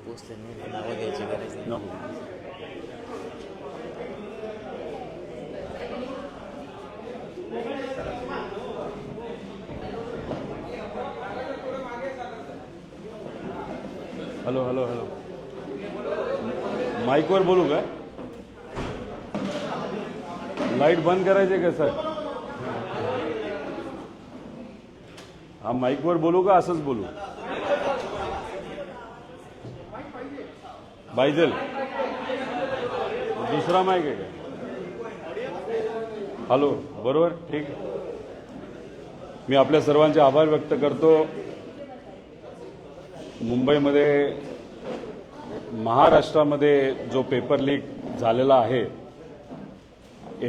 पोचले नाही, नावं घ्यायची गरज नाही. नको. हॅलो हॅलो हॅलो, माईकवर बोलू का? लाईट बंद करायचे का सर? हा, माईकवर बोलू का असंच बोलू? बायजल दुसरा माईक आहे का? हॅलो, बरोबर, ठीक. मी आपल्या सर्वांचे आभार व्यक्त करतो. मुंबईमध्ये महाराष्ट्रामध्ये जो पेपर लीक झालेला आहे,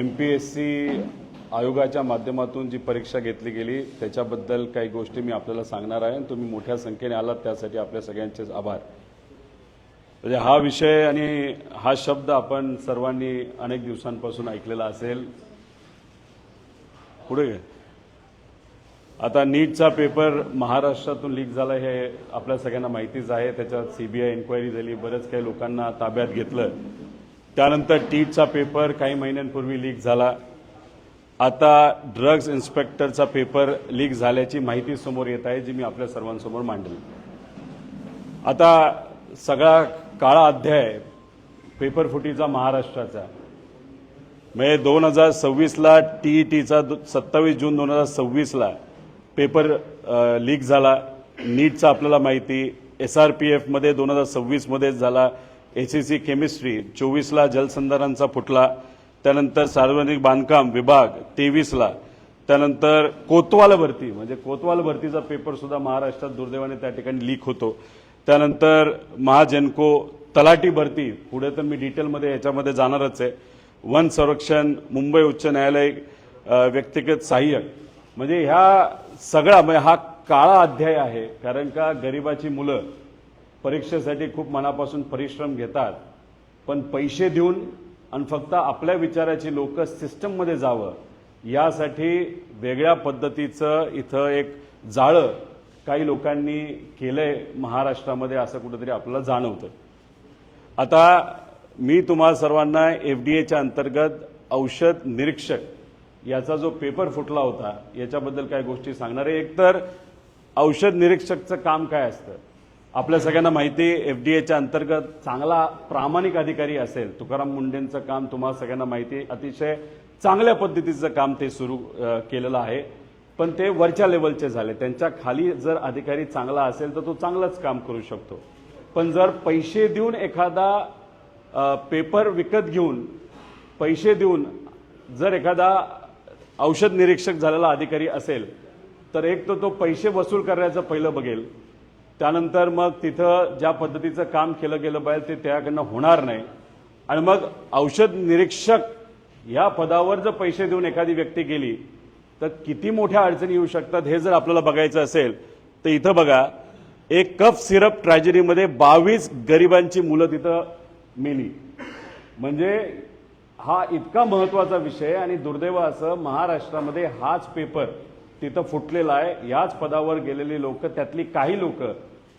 MPSC आयोगाच्या माध्यमातून जी परीक्षा घेतली गेली त्याच्याबद्दल काही गोष्टी मी आपल्याला सांगणार आहे. तुम्ही मोठ्या संख्येने आलात त्यासाठी आपल्या सगळ्यांचे आभार. म्हणजे हा विषय आणि हा शब्द आपण सर्वांनी अनेक दिवसांपासून ऐकलेला असेल. पुढे घे. आता नीटचा पेपर महाराष्ट्रातून लीक झाला हे आपल्या सगळ्यांना माहितीच आहे. त्याच्यात CBI इन्क्वायरी झाली, बरेच काही लोकांना ताब्यात घेतलं. त्यानंतर टीटचा पेपर काही महिन्यांपूर्वी लीक झाला. आता ड्रग्ज इन्स्पेक्टरचा पेपर लीक झाल्याची माहिती समोर येत आहे, जी मी आपल्या सर्वांसमोर मांडली. आता सगळा काळा अध्याय पेपर फुटीचा महाराष्ट्राचा, म्हणजे 2026ला TETचा 27 जून 2026ला पेपर लीक झाला. नीटचा आपल्याला माहिती, SRPF मध्ये 2026 झाला. SEC केमिस्ट्री 24ला जलसंधारणचा फुटला. त्यानंतर सार्वजनिक बांधकाम विभाग 23ला. त्यानंतर कोतवाल भरती, म्हणजे कोतवाल भरतीचा पेपर सुद्धा महाराष्ट्रात दुर्दैवाने त्या ठिकाणी लीक होतो. त्यानंतर महाजनको तलाठी भरती, पुढे तर मी डिटेलमध्ये याच्यामध्ये जाणारच आहे. वन संरक्षण, मुंबई उच्च न्यायालय व्यक्तिगत सहाय्यक, म्हणजे ह्या सगळा म्हणजे हा काळा अध्याय आहे. कारण का गरिबाची मुलं परीक्षेसाठी खूप मनापासून परिश्रम घेतात, पण पैसे देऊन आणि फक्त आपल्या विचाराची लोक सिस्टममध्ये जावं यासाठी वेगळ्या पद्धतीचं इथं एक जाळं काही लोकांनी केलंय महाराष्ट्रामध्ये, असं कुठेतरी आपल्याला जाणवतं. आता मी तुम्हा सर्वांना FDAच्या अंतर्गत औषध निरीक्षक याचा जो पेपर फुटला होता याच्याबद्दल काही गोष्टी सांगणार आहे. एकतर औषध निरीक्षकचं काम काय असतं आपल्या सगळ्यांना माहिती. FDAच्या अंतर्गत चांगला प्रामाणिक अधिकारी असेल, तुकाराम मुंडेंचं काम तुम्हाला सगळ्यांना माहिती, अतिशय चांगल्या पद्धतीचं काम ते सुरू केलेलं आहे. पण ते वरच्या लेवलचे झाले. त्यांच्या खाली जर अधिकारी चांगला असेल तर तो चांगलंच काम करू शकतो. पण जर पैसे देऊन एखादा पेपर विकत घेऊन पैसे देऊन जर एखादा औषध निरीक्षक झालेला अधिकारी असेल तर एक तर तो पैसे वसूल करण्याचं पहिलं बघेल. त्यानंतर मग तिथं ज्या पद्धतीचं काम केलं गेलं पाहिजे ते त्याकडनं होणार नाही. आणि मग औषध निरीक्षक या पदावर जर पैसे देऊन एखादी व्यक्ती गेली तर किती मोठ्या अडचणी येऊ शकतात हे जर आपल्याला बघायचं असेल तर इथं बघा, एक कफ सिरप ट्रॅजेडीमध्ये 22 गरिबांची मुलं तिथं मेली. म्हणजे हा इतका महत्वाचा विषय आणि दुर्दैव असं महाराष्ट्रामध्ये हाच पेपर तिथं फुटलेला आहे. याच पदावर गेलेली लोक, त्यातली काही लोक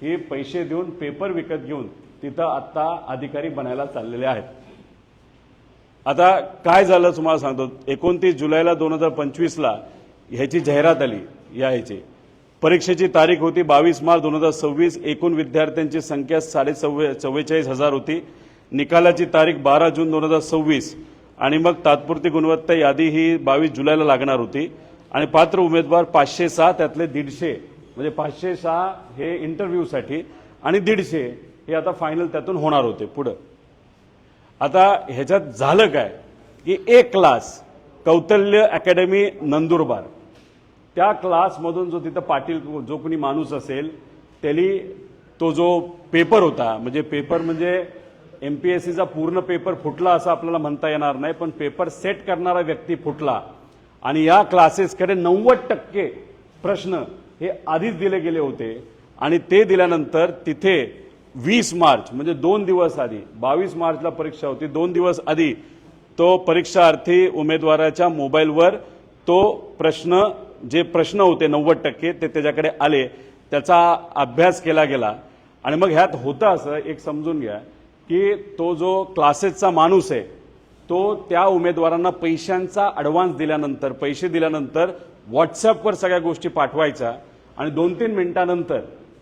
हे पैसे देऊन पेपर विकत घेऊन तिथं आता अधिकारी बनायला चाललेले आहेत. आता काय झालं तुम्हाला सांगतो. 29 जुलैला 2025ला ह्याची जाहिरात आली. ह्याची परीक्षेची तारीख होती 22 मार्च 2026. एकूण विद्यार्थ्यांची संख्या 44,000 होती. निकालाची तारीख 12 जून 2026 आणि मग तात्पुरती गुणवत्ता यादी ही 22 जुलैला लागणार होती. आणि पात्र उमेदवार 506, त्यातले 150 म्हणजे 506 हे इंटरव्ह्यूसाठी आणि 150 हे आता फायनल त्यातून होणार होते. पुढं आता ह्याच्यात झालं काय की एक क्लास कौतल्य अकॅडमी नंदुरबार, त्या क्लासमधून जो तिथं पाटील जो कोणी माणूस असेल त्यांनी तो जो पेपर होता, म्हणजे पेपर म्हणजे MPSCचा पूर्ण पेपर फुटला असं आपल्याला म्हणता येणार नाही, पण पेपर सेट करणारा व्यक्ती फुटला. आणि या क्लासेसकडे 90% प्रश्न हे आधीच दिले गेले होते. आणि ते दिल्यानंतर तिथे 20 मार्च म्हणजे 2 दिवस आधी, 22 मार्चला परीक्षा होती, 2 दिवस आधी तो परीक्षार्थी उमेदवाराच्या मोबाईलवर तो प्रश्न होते 90% ते त्याच्याकडे आले, त्याचा अभ्यास केला गेला आणि मग ह्यात होतं असं एक समजून घ्या की तो जो क्लासेसचा माणूस आहे तो त्या उमेदवारांना पैशांचा ॲडव्हान्स दिल्यानंतर पैसे दिल्यानंतर व्हॉट्सअपवर सगळ्या गोष्टी पाठवायच्या आणि 2-3 मिनिटांनंतर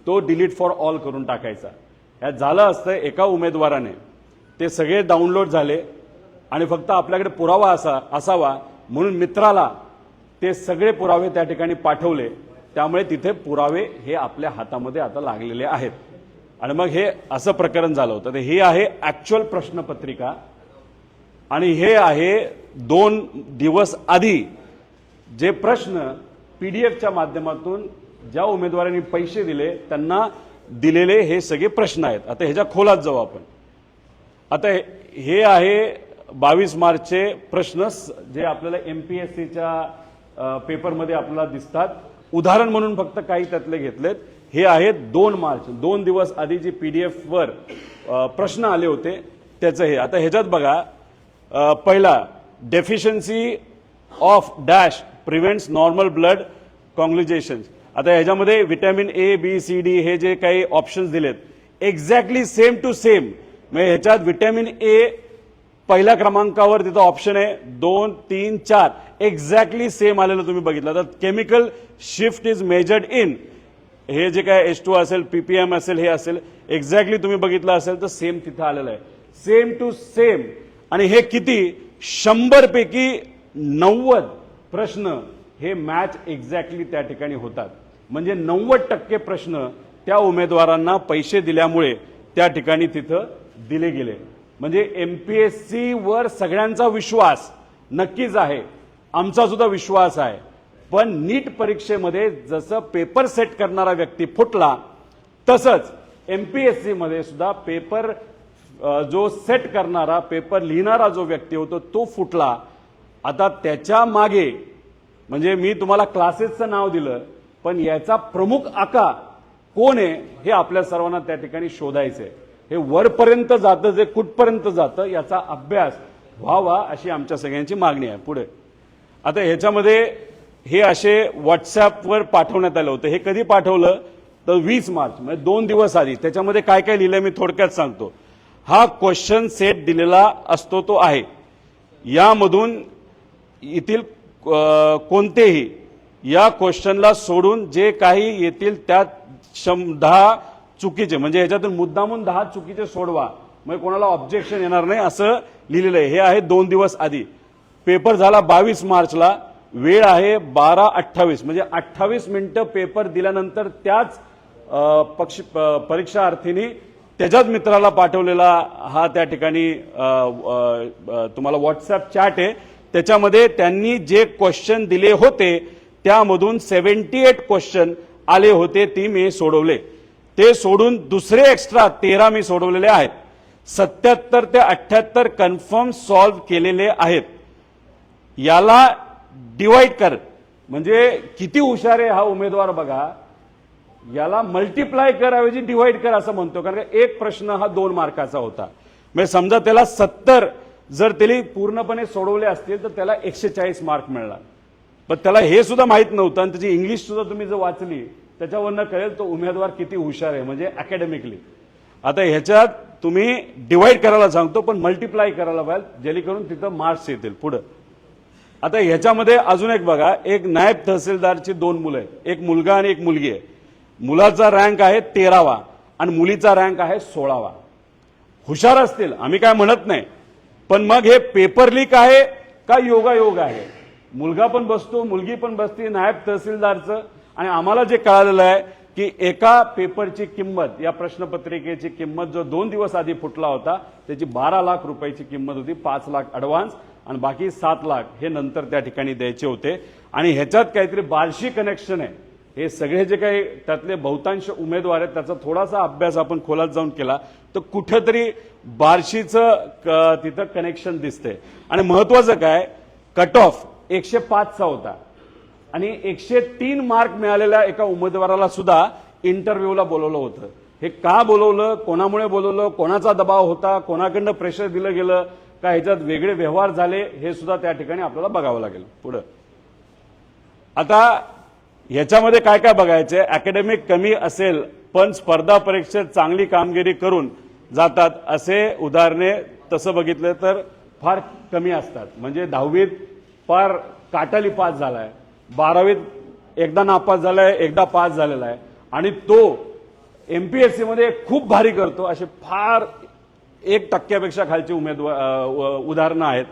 तो डिलीट फॉर ऑल करून टाकायचा. यात झालं असतं एका उमेदवाराने ते सगळे डाउनलोड झाले आणि फक्त आपल्याकडे पुरावा असावा म्हणून मित्राला ते सगळे पुरावे त्या ठिकाणी पाठवले. त्यामुळे तिथे पुरावे हे आपल्या हातामध्ये आता लागलेले आहेत आणि मग हे असं प्रकरण झालं होतं. तर हे आहे ऍक्च्युअल प्रश्नपत्रिका आणि हे आहे 2 दिवस आधी जे प्रश्न पीडीएफच्या माध्यमातून ज्या उमेदवारांनी पैसे दिले त्यांना दिलेले हे सगळे प्रश्न आहेत. आता ह्याच्या खोलात जाऊ आपण. आता हे आहे 22 मार्चचे प्रश्न जे आपल्याला एमपीएससीच्या पेपरमध्ये आपल्याला दिसतात. उदाहरण म्हणून फक्त काही त्यातले घेतलेत. हे आहेत 2 मार्च 2 दिवस आधी जी पीडीएफवर प्रश्न आले होते त्याचं हे. आता ह्याच्यात बघा पहिला deficiency of dash prevents normal blood coagulation. आता ह्याच्यामध्ये vitamin A B C D हे जे काही ऑप्शन्स दिलेत एक्झॅक्टली सेम टू सेम. म्हणजे ह्याच्यात व्हिटॅमिन ए पहिल्या क्रमांकावर तिथं ऑप्शन आहे 2, 3, 4 एक्झॅक्टली सेम आलेलं तुम्ही बघितलं. तर chemical shift is measured in हे जे काय H2 असेल पीपीएम असेल हे असेल एक्झॅक्टली तुम्ही बघितलं असेल तर सेम तिथं आलेलं आहे सेम टू सेम. आणि हे किती 100 पैकी 90 प्रश्न हे मॅच एक्झॅक्टली त्या ठिकाणी होतात. म्हणजे 90% प्रश्न त्या उमेदवारांना पैसे दिल्यामुळे त्या ठिकाणी तिथं दिले गेले. म्हणजे एमपीएससी वर सगळ्यांचा विश्वास नक्कीच आहे, आमचा सुद्धा विश्वास आहे. पण नीट परीक्षेमध्ये जसं पेपर सेट करणारा व्यक्ती फुटला तसंच एमपीएससी मध्ये सुद्धा पेपर जो सेट करणारा पेपर लिहिणारा जो व्यक्ती होतो तो फुटला. आता त्याच्या मागे म्हणजे मी तुम्हाला क्लासेसचं नाव दिलं पण याचा प्रमुख आका कोण आहे हे आपल्या सर्वांना त्या ठिकाणी शोधायचं आहे. हे वरपर्यंत जातं जे कुठपर्यंत जातं याचा अभ्यास व्हावा अशी आमच्या सगळ्यांची मागणी आहे. पुढे आता ह्याच्यामध्ये हे असे व्हॉट्सअपवर पाठवण्यात आलं होतं. हे कधी पाठवलं तर 20 मार्च म्हणजे 2 दिवस आधी. त्याच्यामध्ये काय काय लिहिलंय मी थोडक्यात सांगतो. हा क्वेश्चन सेट दिलेला असतो तो आहे. यामधून येथील कोणतेही या क्वेश्चनला सोडून जे काही येतील त्यात 10 चुकीचे म्हणजे ह्याच्यातून मुद्दामून 10 चुकीचे सोडवा म्हणजे कोणाला ऑब्जेक्शन येणार नाही असं लिहिलेलं आहे. हे आहे 2 दिवस आधी. पेपर झाला 22 मार्चला. वेळ आहे 12:28 म्हणजे 28 मिनिटं पेपर दिल्यानंतर त्याच परीक्षार्थींनी त्याच्याच मित्राला पाठवलेला हा त्या ठिकाणी तुम्हाला व्हॉट्सअप चॅट आहे. त्याच्यामध्ये त्यांनी जे क्वेश्चन दिले होते त्यामधून 78 क्वेश्चन आले होते ती मी सोडवले. ते सोडून दुसरे एक्स्ट्रा 13 मी सोडवलेले आहेत. 77 ते 78 कन्फर्म सॉल्व्ह केलेले आहेत. याला डिवाइड कर म्हणजे किती हुशार आहे हा उमेदवार बघा. याला मल्टिप्लाय कराऐवजी डिवाइड कर असं म्हणतो कारण एक प्रश्न हा 2 मार्काचा होता. म्हणजे समजा त्याला 70 जर त्याला पूर्णपणे सोडवले असतील तर त्याला 140 मार्क मिळणार. पण त्याला हे सुद्धा माहित नव्हतं आणि त्याची इंग्लिश सुद्धा तुम्ही जर वाचली त्याच्यावरनं कळेल तो उमेदवार किती हुशार आहे म्हणजे अकॅडमिकली. आता ह्याच्यात तुम्ही डिवाइड करायला सांगतो पण मल्टिप्लाय करायला पाहिजे जेणेकरून तिथं मार्क्स येतील. पुढे आता ह्याच्यामध्ये अजून एक बघा. एक नायब तहसीलदारची 2 मुलं आहेत. एक मुलगा आणि एक मुलगी आहे. मुलाचा रँक आहे 13वा आणि मुलीचा रँक आहे 16वा. हुशार असतील आम्ही काय म्हणत नाही पण मग हे पेपर लीक आहे का योगायोग आहे. मुलगा पण बसतो मुलगी पण बसते नायब तहसीलदारचं. आणि आम्हाला जे कळालेलं आहे की एका पेपरची किंमत या प्रश्नपत्रिकेची किंमत जो 2 दिवस आधी फुटला होता त्याची 12 लाख रुपयाची किंमत होती. 5 लाख ॲडव्हान्स आणि बाकी 7 लाख हे नंतर त्या ठिकाणी द्यायचे होते. आणि ह्याच्यात काहीतरी बार्शी कनेक्शन आहे. हे सगळे जे काही त्यातले बहुतांश उमेदवार आहेत त्याचा थोडासा अभ्यास आपण खोलात जाऊन केला तर कुठेतरी बार्शीचं तिथं कनेक्शन दिसते. आणि महत्वाचं काय कट ऑफ 105चा होता आणि 103 मार्क मिळालेल्या एका उमेदवाराला सुद्धा इंटरव्ह्यूला बोलवलं होतं. हे का बोलवलं कोणामुळे बोलवलं कोणाचा दबाव होता कोणाकडनं प्रेशर दिलं गेलं का ह्याच्यात वेगळे व्यवहार झाले हे सुद्धा त्या ठिकाणी आपल्याला बघावं लागेल. पुढं आता ह्याच्यामध्ये काय काय बघायचंय, अकॅडमिक कमी असेल पण स्पर्धा परीक्षेत चांगली कामगिरी करून जातात असे उदाहरणे तसं बघितलं तर फार कमी असतात. म्हणजे 10वीत फार काटाली पास झालाय, 12वीत एकदा नापास झालाय, एकदा पास झालेला आहे आणि तो एमपीएससी मध्ये खूप भारी करतो असे फार 1% खालची उदाहरणं आहेत.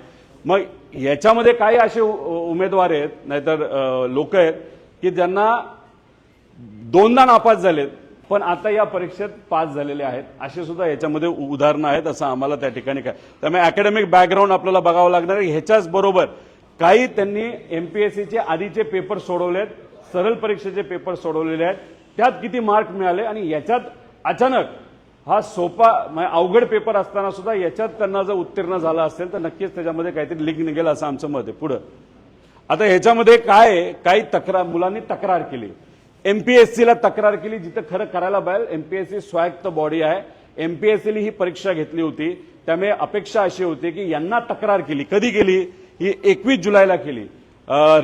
मग याच्यामध्ये काही असे उमेदवार आहेत नाहीतर लोक आहेत की ज्यांना 2दा नापास झालेत पण आता या परीक्षेत पास झालेले आहेत, असे सुद्धा याच्यामध्ये उदाहरणं आहेत असं आम्हाला त्या ठिकाणी काय. त्यामुळे अकॅडमिक बॅकग्राऊंड आपल्याला बघावं लागणार आहे. ह्याच्याच बरोबर काही त्यांनी एमपीएससीचे आधीचे पेपर सोडवलेत, सरळ परीक्षेचे पेपर सोडवलेले आहेत, त्यात किती मार्क मिळाले आणि याच्यात अचानक हा सोपा अवघड पेपर असताना सुद्धा याच्यात त्यांना जर उत्तीर्ण झाला असेल तर नक्कीच त्याच्यामध्ये काहीतरी लीक निघेल असं आमचं मत आहे. पुढं आता ह्याच्यामध्ये काय काही मुलांनी तक्रार केली, एमपीएससीला तक्रार केली, जिथं खरं करायला पाहिजे. एमपीएससी स्वायत्त बॉडी आहे, एमपीएससीने ही परीक्षा घेतली होती, त्यामुळे अपेक्षा अशी होती की यांना तक्रार केली. कधी केली? ही 21 जुलैला केली.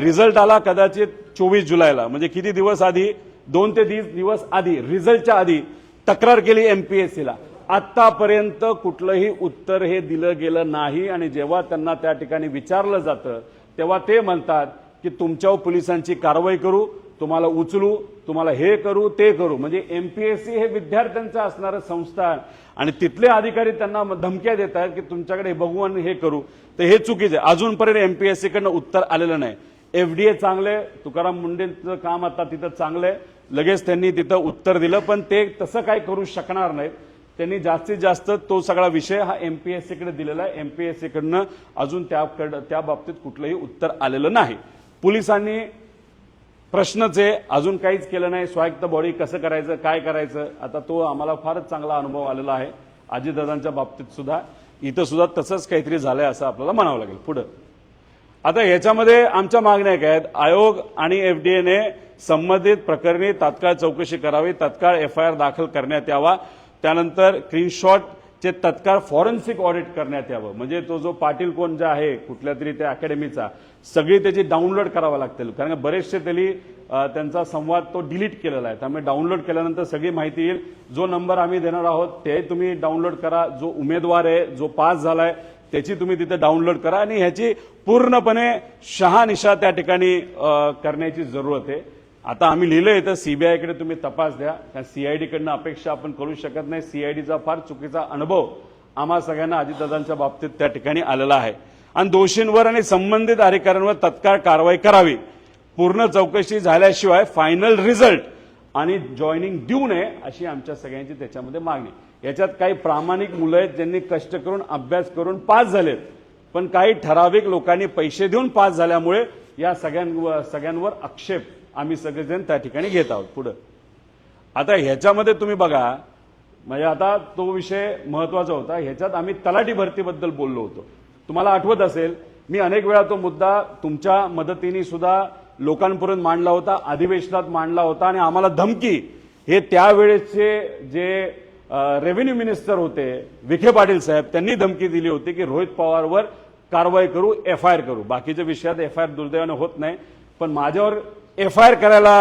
रिझल्ट आला कदाचित 24 जुलैला, म्हणजे किती दिवस आधी, 2 ते 30 दिवस आधी, रिझल्टच्या आधी तक्रार केली एमपीएससीला. आतापर्यंत कुठलंही उत्तर हे दिलं गेलं नाही आणि जेव्हा त्यांना त्या ठिकाणी विचारलं जातं तेव्हा ते म्हणतात की तुमच्यावर पोलिसांची कारवाई करू, तुम्हाला उचलू, तुम्हाला हे करू ते करू. म्हणजे एमपीएससी हे विद्यार्थ्यांचं असणारं संस्था आणि तिथले अधिकारी त्यांना धमक्या देत आहेत की तुमच्याकडे बघू आणि हे करू, तर हे चुकीचं आहे. अजूनपर्यंत एमपीएससीकडनं उत्तर आलेलं नाही. एफडीए चांगले, तुकाराम मुंडेंचं काम आता तिथं चांगलंय, लगेच त्यांनी तिथं उत्तर दिलं, पण ते तसं काय करू शकणार नाहीत. त्यांनी जास्तीत जास्त तो सगळा विषय हा एमपीएससीकडे दिलेला आहे. एमपीएससीकडनं अजून त्या बाबतीत कुठलंही उत्तर आलेलं नाही. पोलिसांनी प्रश्नच आहे, अजून काहीच केलं नाही. स्वायत्त बॉडी कसं करायचं, काय करायचं, आता तो आम्हाला फारच चांगला अनुभव आलेला आहे. अजितदादांच्या बाबतीत सुद्धा इथं सुद्धा तसंच काहीतरी झालंय असं आपल्याला म्हणावं लागेल. पुढं आता याच्यामध्ये आमच्या मागण्या काय आहेत, आयोग आणि एफडीएने संबंधित प्रकरणी तात्काळ चौकशी करावी, तात्काळ एफआयआर दाखल करण्यात यावा, त्यानंतर स्क्रीनशॉटचे तात्काळ फॉरेन्सिक ऑडिट करण्यात यावं. म्हणजे तो जो पाटील कोण जे आहे कुठल्या तरी त्या अकॅडमीचा, सगळी त्याची डाउनलोड करावं लागतील, कारण बरेचसे त्यांचा संवाद तो डिलीट केलेला आहे. त्यामुळे डाउनलोड केल्यानंतर सगळी माहिती येईल. जो नंबर आम्ही देणार आहोत ते तुम्ही डाउनलोड करा, जो उमेदवार आहे जो पास झालाय त्याची तुम्ही तिथे डाउनलोड करा आणि ह्याची पूर्णपणे शहानिशा त्या ठिकाणी करण्याची जरूरत आहे. आता आम्ही लिहिलंय तर सीबीआयकडे तुम्ही तपास द्या, कारण सीआयडीकडनं अपेक्षा आपण करू शकत नाही. सीआयडीचा फार चुकीचा अनुभव आम्हा सगळ्यांना अजितदादांच्या बाबतीत त्या ठिकाणी आलेला आहे. आणि दोषींवर आणि संबंधित अधिकाऱ्यांवर तत्काळ कारवाई करावी. पूर्ण चौकशी झाल्याशिवाय फायनल रिझल्ट आणि जॉईनिंग देऊ नये अशी आमच्या सगळ्यांची त्याच्यामध्ये मागणी. याच्यात काही प्रामाणिक मुलं आहेत ज्यांनी कष्ट करून अभ्यास करून पास झालेत, पण काही ठराविक लोकांनी पैसे देऊन पास झाल्यामुळे या सगळ्यांवर आक्षेप आम्ही सगळेजण त्या ठिकाणी घेत आहोत. पुढं आता ह्याच्यामध्ये तुम्ही बघा, म्हणजे आता तो विषय महत्वाचा होता. ह्याच्यात आम्ही तलाठी भरतीबद्दल बोललो होतो. तुम्हाला आठवत असेल, मी अनेक वेळा तो मुद्दा तुमच्या मदतीने सुद्धा लोकांपर्यंत मांडला होता, अधिवेशनात मांडला होता आणि आम्हाला धमकी, हे त्यावेळेसचे जे रेव्हेन्यू मिनिस्टर होते विखे पाटील साहेब, त्यांनी धमकी दिली होती की रोहित पवारवर कारवाई करू, एफआयआर करू. बाकीच्या विषयात एफआयआर दुर्दैवाने होत नाही, पण माझ्यावर एफआयआर करायला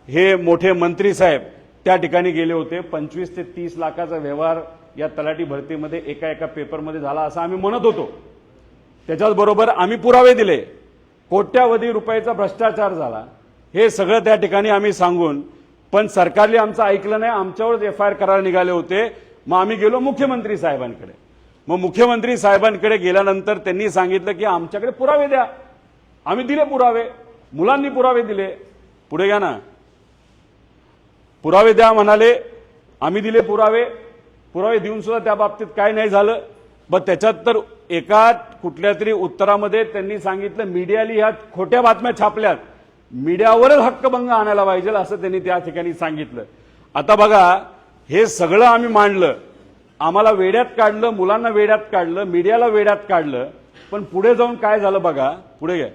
हे मोठे मंत्री साहेब त्या ठिकाणी गेले होते. 25 ते 30 लाखाचा व्यवहार या तलाठी भरतीमध्ये एका पेपरमध्ये झाला असं आम्ही म्हणत होतो. त्याच्याच बरोबर आम्ही पुरावे दिले, कोट्यावधी रुपयाचा भ्रष्टाचार झाला, हे सगळं त्या ठिकाणी आम्ही सांगून, पण सरकारने आमचं ऐकलं नाही, आमच्यावरच एफआयआर करायला निघाले होते. मग आम्ही गेलो मुख्यमंत्री साहेबांकडे. मग मुख्यमंत्री साहेबांकडे गेल्यानंतर त्यांनी सांगितलं की आमच्याकडे पुरावे द्या. आम्ही दिले पुरावे, मुलांनी पुरावे दिले. पुढे घ्या ना, पुरावे द्या म्हणाले, आम्ही दिले पुरावे. पुरावे देऊन सुद्धा त्या बाबतीत काय नाही झालं. पण त्याच्यात तर एका कुठल्या तरी उत्तरामध्ये त्यांनी सांगितलं मीडियाली ह्या खोट्या बातम्या छापल्यात, मीडियावरच हक्कभंग आणायला पाहिजे असं त्यांनी त्या ठिकाणी सांगितलं. आता बघा, हे सगळं आम्ही मांडलं, आम्हाला वेड्यात काढलं, मुलांना वेड्यात काढलं, मीडियाला वेड्यात काढलं. पण पुढे जाऊन काय झालं बघा, पुढे घ्या.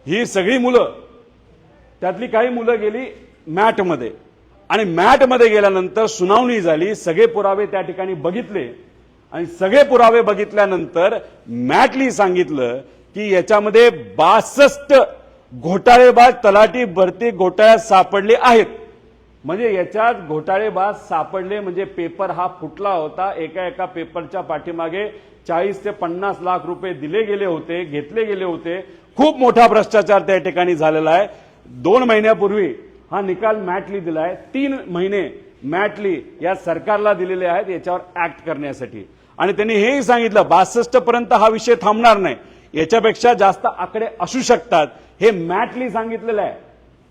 ही सगळी मुलं, त्यातली काही मुलं गेली मॅटमध्ये आणि मॅटमध्ये गेल्यानंतर सुनावणी झाली, सगळे पुरावे त्या ठिकाणी बघितले आणि सगळे पुरावे बघितल्यानंतर मॅटली सांगितलं की याच्यामध्ये 62 घोटाळेबाज तलाठी भरती घोटाळ्यात सापडले आहेत. म्हणजे याच्यात घोटाळेबाज सापडले म्हणजे पेपर हा फुटला होता. एका पेपरच्या पाठीमागे 40 ते 50 लाख रुपये दिले गेले होते, घेतले गेले होते. खूप मोठा भ्रष्टाचार त्या ठिकाणी झालेला आहे. 2 महिन्यापूर्वी हा निकाल मॅटली दिलाय. 3 महिने मॅटली या सरकारला दिलेले आहेत याच्यावर ऍक्ट करण्यासाठी. आणि त्यांनी हेही सांगितलं 62 पर्यंत हा विषय थांबणार नाही, याच्यापेक्षा जास्त आकडे असू शकतात, हे मॅटली सांगितलेलं आहे.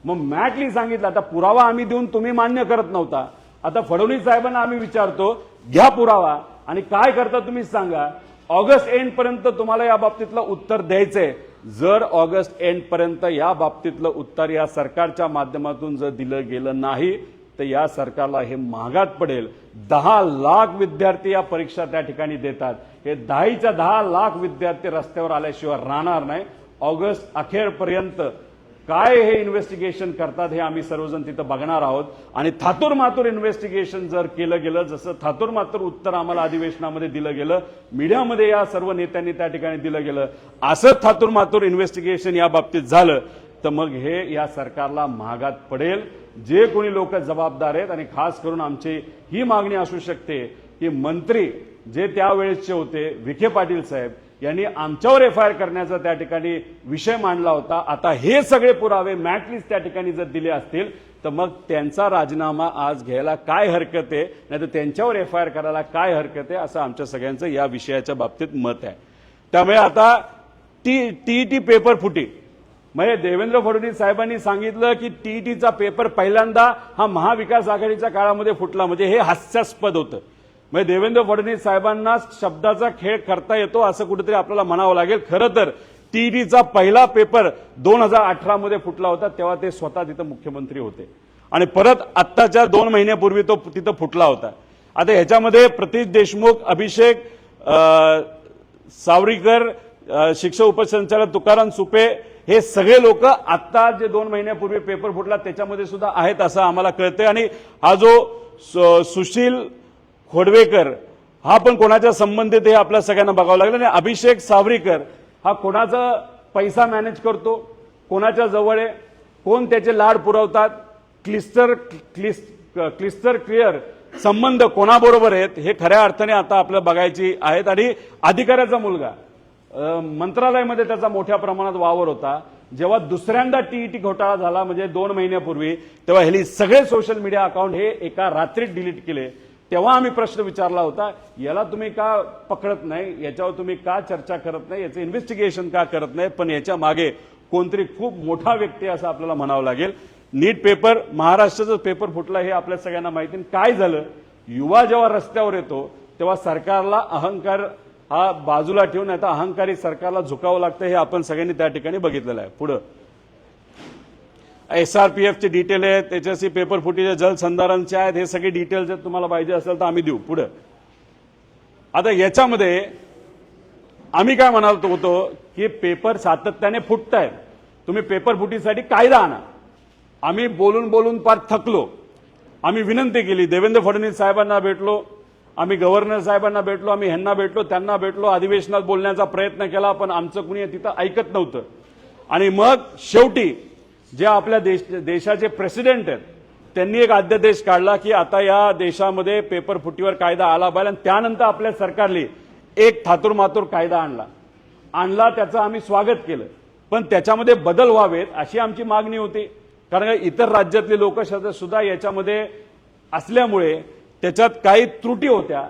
मग मॅटली सांगितलं, आता पुरावा आम्ही देऊन तुम्ही मान्य करत नव्हता. आता फडणवीस साहेबांना आम्ही विचारतो, घ्या पुरावा आणि काय करता तुम्ही सांगा. ऑगस्ट एंड पर्यंत तुम्हाला या बाबतीतलं उत्तर द्यायचंय. जर ऑगस्ट एंड पर्यंत या बाबतीतलं उत्तर या सरकारच्या माध्यमातून जर दिलं गेलं नाही तर या सरकारला हे महागात पडेल. 10 लाख विद्यार्थी या परीक्षा त्या ठिकाणी देतात. हे 10 लाख विद्यार्थी रस्त्यावर आल्याशिवाय राहणार नाही. ऑगस्ट अखेरपर्यंत काय हे इन्व्हेस्टिगेशन करतात हे आम्ही सर्वजण तिथं बघणार आहोत. आणि थातूर मातूर इन्व्हेस्टिगेशन जर केलं गेलं, जसं थातूर मातूर उत्तर आम्हाला अधिवेशनामध्ये दिलं गेलं, मीडियामध्ये या सर्व नेत्यांनी त्या ठिकाणी दिलं गेलं, असं थातूर मातूर इन्व्हेस्टिगेशन या बाबतीत झालं तर मग हे या सरकारला महागात पडेल. जे कोणी लोक जबाबदार आहेत आणि खास करून आमची ही मागणी असू शकते की मंत्री जे त्यावेळेसचे होते विखे पाटील साहेब यांनी आमच्यावर एफआयआर करण्याचा त्या ठिकाणी विषय मांडला होता. आता हे सगळे पुरावे मॅटलीच त्या ठिकाणी जर दिले असतील तर मग त्यांचा राजीनामा आज घ्यायला काय हरकत आहे, नाही तर त्यांच्यावर एफआयआर करायला काय हरकत आहे, असं आमच्या सगळ्यांचं या विषयाच्या बाबतीत मत आहे. त्यामुळे आता टीईटी पेपर फुटी म्हणजे देवेंद्र फडणवीस साहेबांनी सांगितलं की टीईटीचा पेपर पहिल्यांदा हा महाविकास आघाडीच्या काळामध्ये फुटला, म्हणजे हे हास्यास्पद होतं. म्हणजे देवेंद्र फडणवीस साहेबांना शब्दाचा खेळ करता येतो असं कुठेतरी आपल्याला म्हणावं लागेल. खरं तर टीईटीचा पहिला पेपर 2018 मध्ये फुटला होता, तेव्हा ते स्वतः तिथं मुख्यमंत्री होते आणि परत आत्ताच्या 2 महिन्यापूर्वी तो तिथं फुटला होता. आता ह्याच्यामध्ये प्रतीश देशमुख, अभिषेक सावरीकर, शिक्षक उपसंचालक तुकाराम सुपे हे सगळे लोक आत्ता जे 2 महिन्यापूर्वी पेपर फुटला त्याच्यामध्ये सुद्धा आहेत असं आम्हाला कळतंय. आणि हा जो सुशील खोडवेकर हा पण कोणाच्या संबंधित हे आपल्या सगळ्यांना बघावं लागलं. आणि अभिषेक सावरीकर हा कोणाचा पैसा मॅनेज करतो, कोणाच्या जवळ आहे, कोण त्याचे लाड पुरवतात, क्लिस्टर क्लिअर संबंध कोणाबरोबर आहेत हे खऱ्या अर्थाने आता आपल्याला बघायची आहेत. आणि अधिकाऱ्याचा मुलगा मंत्रालयामध्ये त्याचा मोठ्या प्रमाणात वावर होता. जेव्हा दुसऱ्यांदा टीईटी घोटाळा झाला म्हणजे 2 महिन्यापूर्वी, तेव्हा ह्यानी सगळे सोशल मीडिया अकाउंट हे एका रात्रीत डिलीट केले. तेव्हा आम्ही प्रश्न विचारला होता, याला तुम्ही का पकडत नाही, याच्यावर तुम्ही का चर्चा करत नाही, याचं इन्व्हेस्टिगेशन का करत नाही. पण याच्या मागे कोणतरी खूप मोठा व्यक्ती असं आपल्याला म्हणावं लागेल. नीट पेपर, महाराष्ट्राचा पेपर फुटला हे आपल्या सगळ्यांना माहिती. काय झालं, युवा जेव्हा रस्त्यावर येतो तेव्हा सरकारला अहंकार हा बाजूला ठेवून आता अहंकारी सरकारला झुकावं लागतं, हे आपण सगळ्यांनी त्या ठिकाणी बघितलेलं आहे. पुढं एसआरपीएफचे डिटेल आहेत, त्याच्याशी पेपर फुटीचे जलसंधारणचे आहेत, हे सगळे डिटेल्स जर तुम्हाला पाहिजे असेल तर आम्ही देऊ. पुढं आता याच्यामध्ये आम्ही काय म्हणालो होतो की पेपर सातत्याने फुटत आहेत, तुम्ही पेपर फुटीसाठी कायदा आणा. आम्ही बोलून बोलून फार थकलो. आम्ही विनंती केली, देवेंद्र फडणवीस साहेबांना भेटलो, आम्ही गव्हर्नर साहेबांना भेटलो, आम्ही ह्यांना भेटलो, त्यांना भेटलो, अधिवेशनात बोलण्याचा प्रयत्न केला, पण आमचं कुणी तिथं ऐकत नव्हतं. आणि मग शेवटी जे आपल्या देशाचे प्रेसिडेंट आहेत त्यांनी एक अध्यादेश काढला की आता या देशामध्ये पेपर फुटीवर कायदा आला पाहिजे. आणि त्यानंतर आपल्या सरकारने एक थातूर मातूर कायदा आणला, त्याचं आम्ही स्वागत केलं. पण त्याच्यामध्ये बदल व्हावेत अशी आमची मागणी होती. कारण इतर राज्यातले लोक सुद्धा याच्यामध्ये असल्यामुळे त्याच्यात काही त्रुटी होत्या,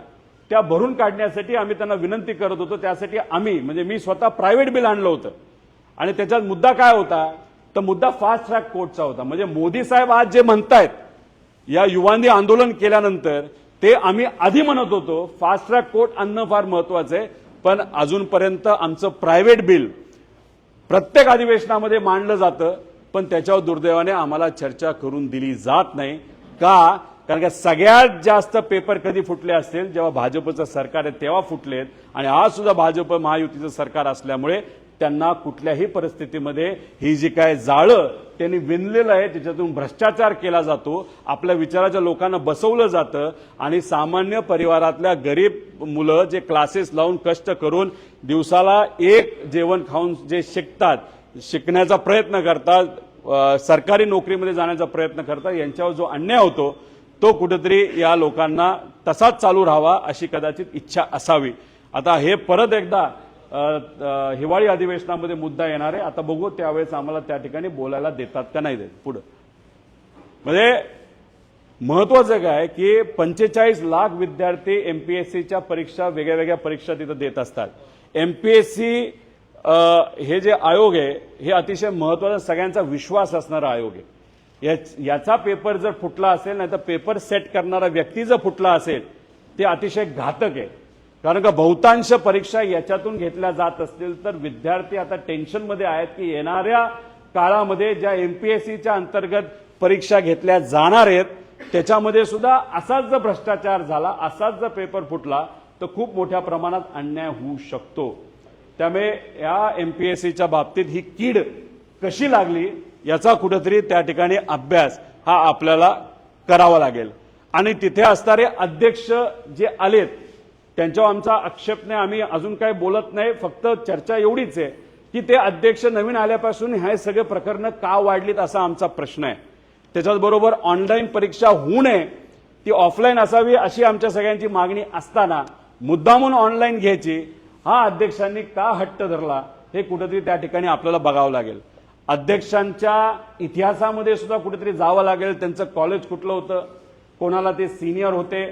त्या भरून काढण्यासाठी आम्ही त्यांना विनंती करत होतो. त्यासाठी आम्ही म्हणजे मी स्वतः प्रायव्हेट बिल आणलं होतं. आणि त्याच्यात मुद्दा काय होता, तर मुद्दा फास्ट ट्रॅक कोर्टचा होता. म्हणजे मोदी साहेब आज जे म्हणतायत या युवांनी आंदोलन केल्यानंतर ते आम्ही आधी म्हणत होतो फास्ट ट्रॅक कोर्ट आणणं फार महत्वाचं आहे. पण अजूनपर्यंत आमचं प्रायव्हेट बिल प्रत्येक अधिवेशनामध्ये मांडलं जातं, पण त्याच्यावर दुर्दैवाने आम्हाला चर्चा करून दिली जात नाही. का? कारण का सगळ्यात जास्त पेपर कधी फुटले असतील जेव्हा भाजपचं सरकार आहे तेव्हा फुटलेत. आणि आज सुद्धा भाजप महायुतीचं सरकार असल्यामुळे त्यांना कुठल्याही परिस्थितीमध्ये ही जी काय जाळं त्यांनी विणलेलं आहे त्याच्यातून भ्रष्टाचार केला जातो, आपल्या विचाराच्या लोकांना बसवलं जातं. आणि सामान्य परिवारातल्या गरीब मुलं जे क्लासेस लावून कष्ट करून दिवसाला एक जेवण खाऊन जे शिकतात शिकण्याचा प्रयत्न करतात, सरकारी नोकरीमध्ये जाण्याचा प्रयत्न करतात, यांच्यावर जो अन्याय होतो तो कुठेतरी या लोकांना तसाच चालू राहावा अशी कदाचित इच्छा असावी. आता हे परत एकदा हिवाळी अधिवेशनामध्ये मुद्दा येणार आहे. आता बघू त्यावेळेस आम्हाला त्या ठिकाणी बोलायला देतात का नाही देत. पुढे म्हणजे महत्वाचं काय की 45 लाख विद्यार्थी एमपीएससीच्या परीक्षा वेगळ्या वेगळ्या परीक्षा तिथं देत असतात. एमपीएससी हे जे आयोग आहे हे अतिशय महत्वाचा सगळ्यांचा विश्वास असणारा आयोग आहे. याचा पेपर जर फुटला असेल नाही तर पेपर सेट करणारा व्यक्ती जर फुटला असेल ते अतिशय घातक आहे. कारण का बहुतांश परीक्षा याच्यातून घेतल्या जात असतील तर विद्यार्थी आता टेन्शनमध्ये आहेत की येणाऱ्या काळामध्ये ज्या एमपीएससीच्या अंतर्गत परीक्षा घेतल्या जाणार आहेत त्याच्यामध्ये सुद्धा असाच जर भ्रष्टाचार झाला, असाच जर पेपर फुटला तर खूप मोठ्या प्रमाणात अन्याय होऊ शकतो. त्यामुळे या एमपीएससीच्या बाबतीत ही कीड कशी लागली याचा कुठेतरी त्या ठिकाणी अभ्यास हा आपल्याला करावा लागेल. आणि तिथे असणारे अध्यक्ष जे आलेत त्यांच्यावर आमचा आक्षेप नाही, आम्ही अजून काही बोलत नाही, फक्त चर्चा एवढीच आहे की ते अध्यक्ष नवीन आल्यापासून हे सगळे प्रकरणं का वाढलीत असा आमचा प्रश्न आहे. त्याच्याचबरोबर ऑनलाईन परीक्षा होऊ नये, ती ऑफलाईन असावी अशी आमच्या सगळ्यांची मागणी असताना मुद्दामून ऑनलाईन घ्यायची हा अध्यक्षांनी का हट्ट धरला हे कुठेतरी त्या ठिकाणी आपल्याला बघावं लागेल. अध्यक्षांच्या इतिहासामध्ये सुद्धा कुठेतरी जावं लागेल. त्यांचं कॉलेज कुठलं होतं, कोणाला ते सिनियर होते,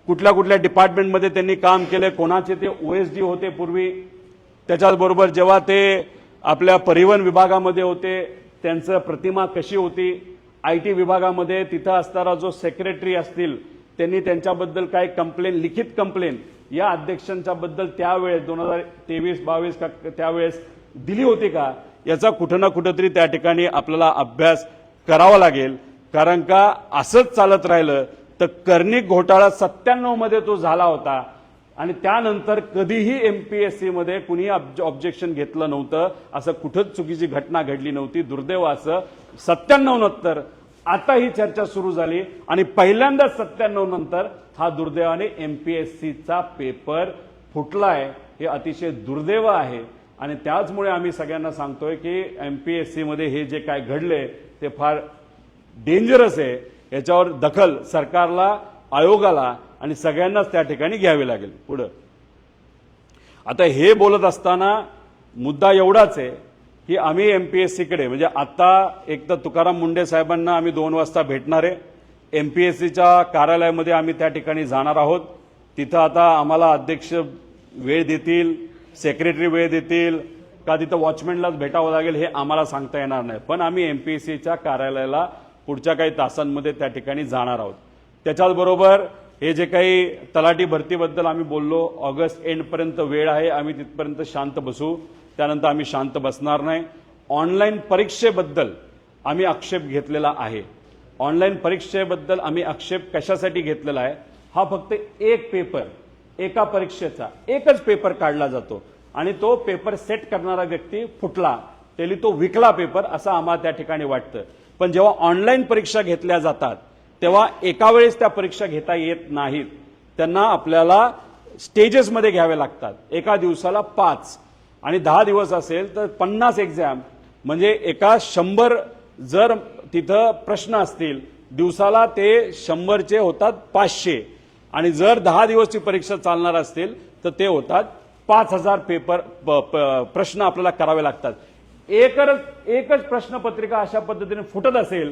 कुठल्या कुठल्या डिपार्टमेंटमध्ये त्यांनी काम केले, कोणाचे ते ओएसडी होते पूर्वी, त्याच्याचबरोबर जेव्हा ते आपल्या परिवहन विभागामध्ये होते त्यांचं प्रतिमा कशी होती, आयटी विभागामध्ये तिथं असणारा जो सेक्रेटरी असतील त्यांनी त्यांच्याबद्दल काय कंप्लेन, लिखित कंप्लेन या अध्यक्षांच्या बद्दल त्यावेळेस 2023-22 त्यावेळेस दिली होती का याचा कुठं ना कुठेतरी त्या ठिकाणी आपल्याला अभ्यास करावा लागेल. कारण का असंच चालत राहिलं तर कर्णिक घोटाळा 97 मध्ये तो झाला होता आणि त्यानंतर कधीही एमपीएससी मध्ये कुणी ऑब्जेक्शन घेतलं नव्हतं, असं कुठंच चुकीची घटना घडली नव्हती. दुर्दैव असं 97 नंतर आता ही चर्चा सुरू झाली आणि पहिल्यांदा 97 नंतर हा दुर्दैवाने एमपीएससीचा पेपर फुटलाय. हे अतिशय दुर्दैव आहे आणि त्याचमुळे आम्ही सगळ्यांना सांगतोय की एमपीएससी मध्ये हे जे काय घडले ते फार डेंजरस आहे. याच्यावर दखल सरकारला, आयोगाला आणि सगळ्यांनाच त्या ठिकाणी घ्यावी लागेल. पुढं आता हे बोलत असताना मुद्दा एवढाच आहे की आम्ही एमपीएससीकडे म्हणजे आता एक तर तुकाराम मुंडे साहेबांना आम्ही 2 वाजता भेटणार आहे. एमपीएससीच्या कार्यालयामध्ये आम्ही त्या ठिकाणी जाणार आहोत. तिथं आता आम्हाला अध्यक्ष वेळ देतील, सेक्रेटरी वेळ देतील का तिथं वॉचमॅनलाच भेटावं लागेल हे आम्हाला सांगता येणार नाही. पण आम्ही एमपीएससीच्या कार्यालयाला पुढच्या काही तासांमध्ये त्या ठिकाणी जाणार आहोत. त्याच्याचबरोबर हे जे काही तलाठी भरतीबद्दल आम्ही बोललो, ऑगस्ट एंडपर्यंत वेळ आहे, आम्ही तिथपर्यंत शांत बसू, त्यानंतर आम्ही शांत बसणार नाही. ऑनलाईन परीक्षेबद्दल आम्ही आक्षेप घेतलेला आहे. ऑनलाईन परीक्षेबद्दल आम्ही आक्षेप कशासाठी घेतलेला आहे, हा फक्त एक पेपर, एका परीक्षेचा एकच पेपर काढला जातो आणि तो पेपर सेट करणारा व्यक्ती फुटला, त्याला तो विकला पेपर असं आम्हाला त्या ठिकाणी वाटतं. पण जेव्हा ऑनलाईन परीक्षा घेतल्या जातात तेव्हा एका वेळेस त्या परीक्षा घेता येत नाहीत. त्यांना आपल्याला स्टेजेसमध्ये घ्यावे लागतात. एका दिवसाला 5 आणि 10 दिवस असेल तर 50 एक्झाम म्हणजे एका 100 जर तिथं प्रश्न असतील दिवसाला ते 100चे होतात 500 आणि जर 10 दिवसची परीक्षा चालणार असतील तर ते होतात 5000 पेपर प्रश्न आपल्याला करावे लागतात. एकच प्रश्नपत्रिका अशा पद्धतीने फुटत असेल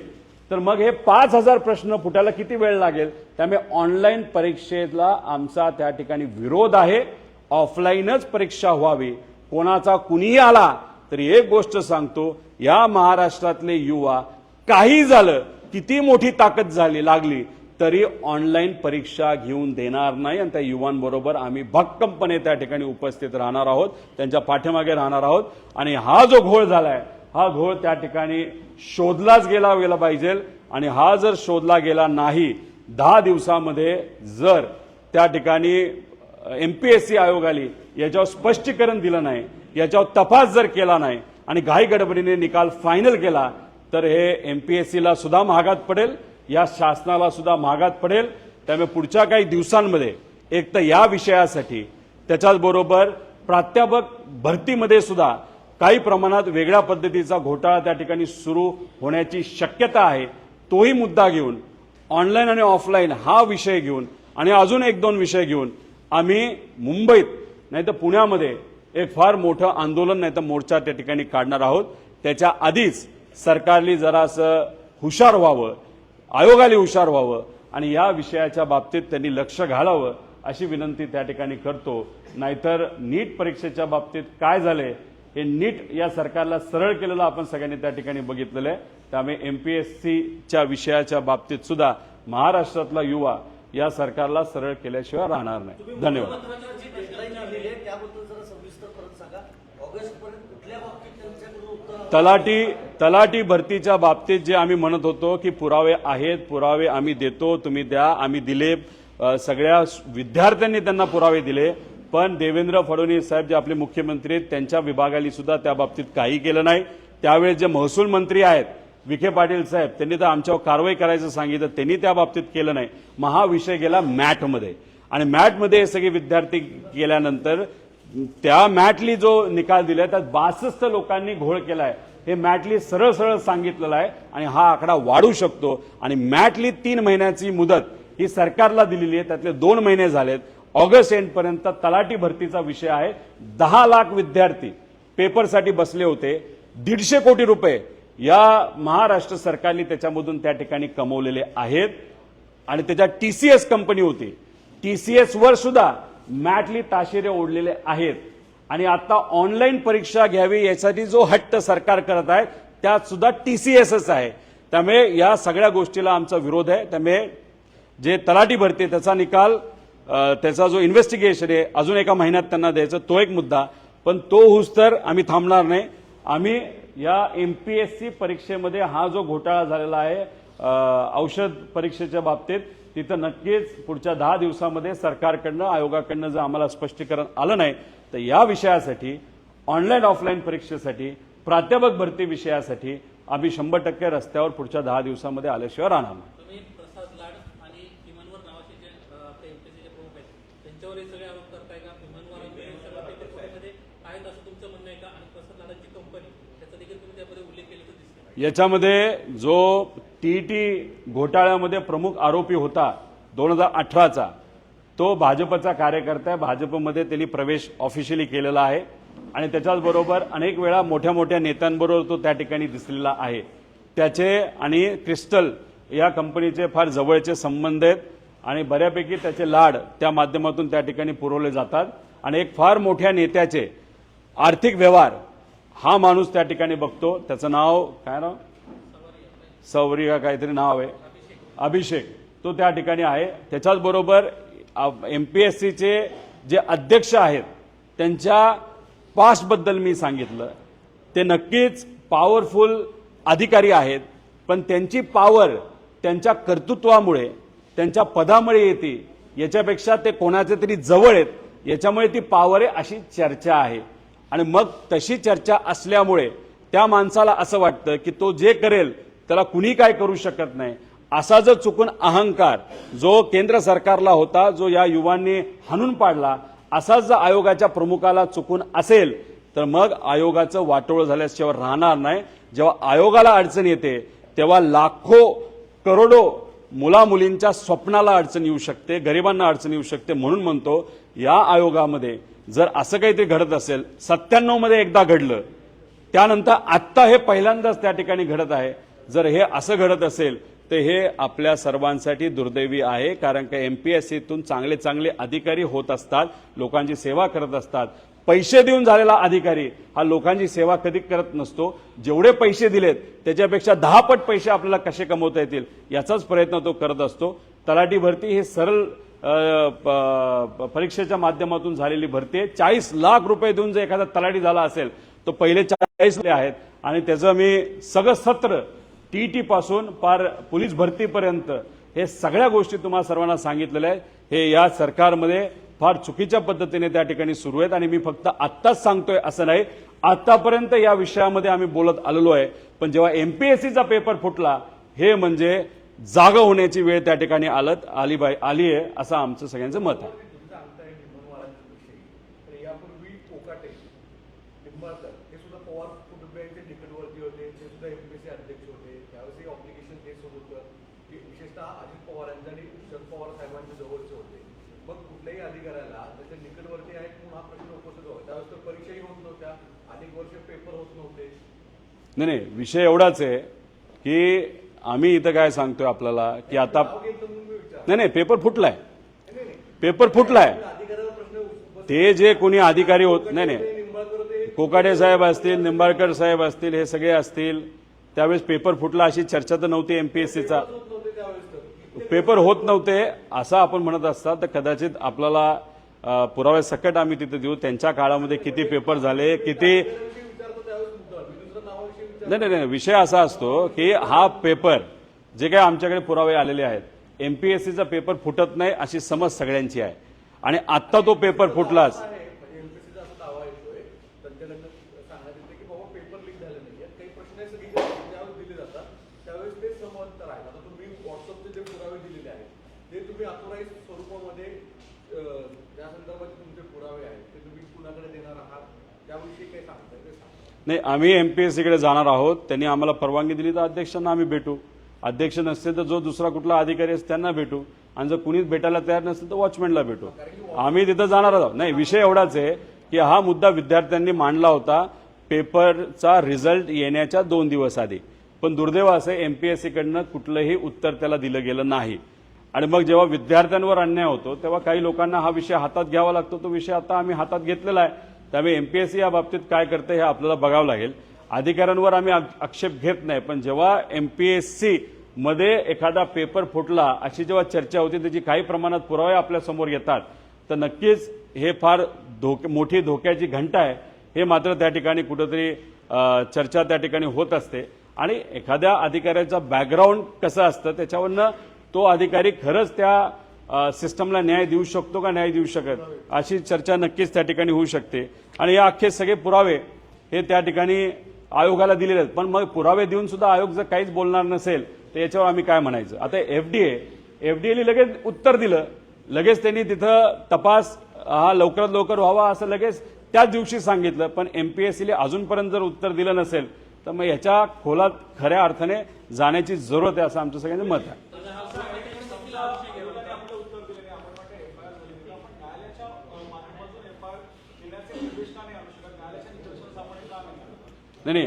तर मग हे 5000 प्रश्न फुटायला किती वेळ लागेल. त्यामुळे ऑनलाईन परीक्षेला आमचा त्या ठिकाणी विरोध आहे. ऑफलाईनच परीक्षा व्हावी. कोणाचा कुणीही आला तरी एक गोष्ट सांगतो, या महाराष्ट्रातले युवा काही झालं, किती मोठी ताकद झाली लागली तरी ऑनलाईन परीक्षा घेऊन देणार नाही आणि त्या युवांबरोबर आम्ही भक्कमपणे त्या ठिकाणी उपस्थित राहणार आहोत, त्यांच्या पाठीमागे राहणार आहोत. आणि हा जो घोळ झालाय हा घोळ त्या ठिकाणी शोधलाच गेला पाहिजे आणि हा जर शोधला गेला नाही, 10 दिवसामध्ये जर त्या ठिकाणी एमपीएससी आयोगाने याच्यावर स्पष्टीकरण दिलं नाही, याच्यावर तपास जर केला नाही आणि घाई गडबडीने निकाल फायनल केला तर हे एमपीएससीला सुद्धा महागात पडेल, या शासनाला सुद्धा महागात पडेल. त्यामुळे पुढच्या काही दिवसांमध्ये एक तर या विषयासाठी त्याच्याचबरोबर प्राध्यापक भरतीमध्ये सुद्धा काही प्रमाणात वेगळ्या पद्धतीचा घोटाळा त्या ठिकाणी सुरू होण्याची शक्यता आहे, तोही मुद्दा घेऊन ऑनलाईन आणि ऑफलाईन हा विषय घेऊन आणि अजून एक दोन विषय घेऊन आम्ही मुंबईत नाही तर पुण्यामध्ये एक फार मोठं आंदोलन नाही तर मोर्चा त्या ठिकाणी काढणार आहोत। त्याच्या आधीच सरकारने जरासं हुशार व्हावं, आयोगाला हुशार व्हावं आणि या विषयाच्या बाबतीत त्यांनी लक्ष घालावं अशी विनंती त्या ठिकाणी करतो। नाहीतर नीट परीक्षेच्या बाबतीत काय झाले हे नीट या सरकारला सरळ केलेलं आपण सगळ्यांनी त्या ठिकाणी बघितलेलं आहे। त्यामुळे एमपीएससीच्या विषयाच्या बाबतीत सुद्धा महाराष्ट्रातला युवा या सरकारला सरळ केल्याशिवाय राहणार नाही। धन्यवाद। तलाठी भरतीच्या बाबतीत जे आम्ही म्हणत होतो की पुरावे आहेत, पुरावे आम्ही देतो, तुम्ही द्या, आम्ही दिले, सगळ्या विद्यार्थ्यांनी त्यांना पुरावे दिले, पण देवेंद्र फडणवीस साहेब जे आपले मुख्यमंत्री आहेत त्यांच्या विभागाने सुद्धा त्या बाबतीत काही केलं नाही। त्यावेळेस जे महसूल मंत्री आहेत विखे पाटील साहेब त्यांनी तर आमच्यावर कारवाई करायचं सांगितलं, त्यांनी त्या बाबतीत केलं नाही। हा विषय गेला मॅटमध्ये आणि मॅटमध्ये हे सगळे विद्यार्थी गेल्यानंतर त्या मॅटली जो निकाल दिलाय त्यात 62 लोकांनी घोळ केलाय हे मॅटली सरळ सरळ सांगितलेलं आहे आणि हा आकडा वाढू शकतो। आणि मॅटली 3 महिन्याची मुदत ही सरकारला दिलेली आहे, त्यातले 2 महिने झालेत। ऑगस्ट एंडपर्यंत तलाठी भरतीचा विषय आहे। 10 लाख विद्यार्थी पेपरसाठी बसले होते। 150 कोटी रुपये या महाराष्ट्र सरकारने त्याच्यामधून त्या ठिकाणी कमवलेले आहेत आणि त्याच्या टीसीएस कंपनी होती, टीसीएस वर सुद्धा मॅटली ताशेरे ओढलेले आहेत। आणि आता ऑनलाईन परीक्षा घ्यावी यासाठी जो हट्ट सरकार करत आहे त्यात सुद्धा टीसीएसच आहे। त्यामुळे या सगळ्या गोष्टीला आमचा विरोध आहे। त्यामुळे जे तलाठी भरती त्याचा निकाल, त्याचा जो इन्व्हेस्टिगेशन आहे अजून एका महिन्यात त्यांना द्यायचं, तो एक मुद्दा, पण तो होऊस तर आम्ही थांबणार नाही। आम्ही या एमपीएससी परीक्षेमध्ये हा जो घोटाळा झालेला आहे औषध परीक्षेच्या बाबतीत, तिथं नक्कीच पुढच्या 10 दिवसामध्ये सरकारकडनं आयोगाकडनं जर आम्हाला स्पष्टीकरण आलं नाही तर या विषयासाठी ऑनलाईन ऑफलाईन परीक्षेसाठी प्राध्यापक भरती विषयासाठी आम्ही 100% रस्त्यावर पुढच्या 10 दिवसामध्ये आल्याशिवाय राहणार नाही। तुम्ही प्रसाद लाड आणि इमानवर नावाचे जे आपले एमपीएससीचे प्रमुख आहेत त्यांच्यावर हे सगळे आरोप करताय का? इमानवर पेपरमध्ये आहेत असं तुमचं म्हणणं आहे का? आणि प्रसाद लाडांची कंपनी त्याचा देखील तुम्ही त्यामध्ये उल्लेख केलेला दिसतो। याच्यामध्ये जो टीईटी घोटाळ्यामध्ये प्रमुख आरोपी होता 2018चा, तो भाजपचा कार्यकर्ता आहे। भाजपमध्ये त्यांनी प्रवेश ऑफिशियली केलेला आहे आणि त्याच्याचबरोबर अनेक वेळा मोठ्या मोठ्या नेत्यांबरोबर तो त्या ठिकाणी दिसलेला आहे। त्याचे आणि क्रिस्टल या कंपनीचे फार जवळचे संबंध आहेत आणि बऱ्यापैकी त्याचे लाड त्या माध्यमातून त्या ठिकाणी पुरवले जातात आणि एक फार मोठ्या नेत्याचे आर्थिक व्यवहार हा माणूस त्या ठिकाणी बघतो। त्याचं नाव काय, नाव सवरी का काहीतरी नाव आहे, अभिषेक, तो त्या ठिकाणी आहे। त्याच्याच बरोबर एमपीएससीचे जे अध्यक्ष आहेत त्यांच्या पास्टबद्दल मी सांगितलं, ते नक्कीच पॉवरफुल अधिकारी आहेत, पण त्यांची पॉवर त्यांच्या कर्तृत्वामुळे त्यांच्या पदामुळे येते, याच्यापेक्षा ते कोणाचे तरी जवळ आहेत याच्यामुळे ती पॉवर आहे अशी चर्चा आहे। आणि मग तशी चर्चा असल्यामुळे त्या माणसाला असं वाटतं की तो जे करेल त्याला कुणी काय करू शकत नाही, असा जर चुकून अहंकार जो केंद्र सरकारला होता, जो या युवांनी हाणून पाडला, असा जर आयोगाच्या प्रमुखाला चुकून असेल तर मग आयोगाचं वाटोळं झाल्याशिवाय राहणार नाही। जेव्हा आयोगाला अडचण येते तेव्हा लाखो करोडो मुलामुलींच्या स्वप्नाला अडचण येऊ शकते, गरिबांना अडचण येऊ शकते। म्हणून म्हणतो या आयोगामध्ये जर असं काहीतरी घडत असेल, 97 मध्ये एकदा घडलं, त्यानंतर आत्ता हे पहिल्यांदाच त्या ठिकाणी घडत आहे, जर हे असं घडत असेल तर हे आपल्या सर्वांसाठी दुर्दैवी आहे। कारण का एमपीएससीतून चांगले चांगले अधिकारी होत असतात, लोकांची सेवा करत असतात। पैसे देऊन झालेला अधिकारी हा लोकांची सेवा कधी करत नसतो। जेवढे पैसे दिलेत त्याच्यापेक्षा 10 पट पैसे आपल्याला कसे कमवता येतील याचाच प्रयत्न तो करत असतो। तलाठी भरती हे सरळ परीक्षेच्या माध्यमातून झालेली भरती आहे। 40 लाख रुपये देऊन जर एखादा तलाठी झाला असेल तो पहिले 40 आहेत आणि त्याचं मी सगळं सत्र टीईटी पासून पार पोलीस भरतीपर्यंत हे सगळ्या गोष्टी तुम्हाला सर्वांना सांगितलेल्या आहेत। हे या सरकारमध्ये फार चुकीच्या पद्धतीने त्या ठिकाणी सुरू आहेत आणि मी फक्त आत्ताच सांगतोय असं नाही, आतापर्यंत या विषयामध्ये आम्ही बोलत आलेलो आहे। पण जेव्हा एमपीएससीचा पेपर फुटला हे म्हणजे जागा होण्याची वेळ त्या ठिकाणी आली आहे असं आमचं सगळ्यांचं मत आहे। यापूर्वी कोकाटे, निंबाळकर हे सुद्धा अजित पवार यांचे आणि शरद पवार साहेबांच्या जवळचे होते. मग कुठल्याही अधिकाऱ्याला त्याच्या निकटवर्ती आहेत म्हणून हा प्रश्न उपस्थित होता. त्यावेळेस तर परीक्षाही होत नव्हत्या, अनेक वर्ष पेपर होत नव्हते. नाही, विषय एवढाच आहे की आम्ही इथं काय सांगतोय आपल्याला की आता नाही, पेपर फुटलाय, पेपर फुटलाय. अधिकाऱ्याला प्रश्न उपस्थित ते जे कोणी अधिकारी होत नाही, निंबाळकर होते. कोकाटे साहेब असतील, निंबाळकर साहेब असतील, हे सगळे असतील, त्यावेळेस पेपर फुटला अशी चर्चा तर नव्हती एमपीएससीचा. होत नव्हते त्यावेळेस तर. पेपर होत नव्हते असं आपण म्हणत असता तर कदाचित आपल्याला पुराव्यासकट आम्ही तिथे देऊ त्यांच्या काळामध्ये किती पेपर झाले, किती. विचारतो त्यावेळेस मुद्दा मी दुसऱ्या नावाविषयी विचार. नाही, विषय असा असतो की हा पेपर जे काही आमच्याकडे पुरावे आलेले आहेत, एमपीएससीचा पेपर फुटत नाही अशी समज सगळ्यांची आहे आणि आत्ता तो पेपर फुटलाच. म्हणजे एमपीएससीचा असा दावा येतोय त्यांच्याकडनं सांगण्यात येते की बाबा पेपर लीक झाले नाहीये. काही प्रश्न आहे सगळी ज्यावेळेस दिले जातात त्यावेळेस ते समंत आहेत. आता तुम्ही व्हॉट्सअपचे जे पुरावे दिलेले आहेत ते तुम्ही ऑथोराइज स्वरूपामध्ये त्या संदर्भाचे तुमचे पुरावे आहेत ते तुम्ही कुणाकडे देणार आहात त्याविषयी काही सांगताय ते सांगा. नाही, आम्ही एमपीएससीकडे जाणार आहोत. त्यांनी आम्हाला परवानगी दिली तर अध्यक्षांना आम्ही भेटू, अध्यक्ष नसतील तर जो दुसरा कुठला अधिकारी असेल त्यांना भेटू, आणि जर कुणीच भेटायला तयार नसेल तर वॉचमॅनला भेटू. आम्ही तिथं जाणार आहोत. नाही, विषय एवढाच आहे की हा मुद्दा विद्यार्थ्यांनी मांडला होता पेपरचा रिझल्ट येण्याच्या 2 दिवस आधी, पण दुर्दैव असं एमपीएससीकडनं कुठलंही उत्तर त्याला दिलं गेलं नाही. आणि मग जेव्हा विद्यार्थ्यांवर अन्याय होतो तेव्हा काही लोकांना हा विषय हातात घ्यावा लागतो. तो विषय आता आम्ही हातात घेतलेला आहे. त्यामुळे एमपीएससी या बाबतीत काय करते हे आपल्याला बघावं लागेल. अधिकाऱ्यांवर आम्ही आक्षेप घेत नाही, पण जेव्हा एमपीएससी मध्ये एखादा पेपर फुटला अशी जेव्हा चर्चा होती, त्याची काही प्रमाणात पुरावे आपल्या समोर येतात, तर नक्कीच हे फार मोठी धोक्याची घंटा आहे. हे मात्र त्या ठिकाणी कुठेतरी चर्चा त्या ठिकाणी होत असते आणि एखाद्या अधिकाऱ्याचा बॅकग्राऊंड कसं असतं त्याच्यावरनं तो अधिकारी खरंच त्या सिस्टमला न्याय देऊ शकतो का नाही देऊ शकत अशी चर्चा नक्कीच त्या ठिकाणी होऊ शकते. आणि या अख्खे सगळे पुरावे हे त्या ठिकाणी आयोगाला दिलेले आहेत, पण मग पुरावे देऊन सुद्धा आयोग जर काहीच बोलणार नसेल तर याच्यावर आम्ही काय म्हणायचं. आता एफडीएने लगेच उत्तर दिलं, लगेच त्यांनी तिथं तपास हा लवकरात लवकर व्हावा असं लगेच त्याच दिवशी सांगितलं, पण एमपीएससीला अजूनपर्यंत जर उत्तर दिलं नसेल तर मग याच्या खोलात खऱ्या अर्थाने जाण्याची जरूरत आहे असं आमचं सगळ्यांचं मत आहे. नाही,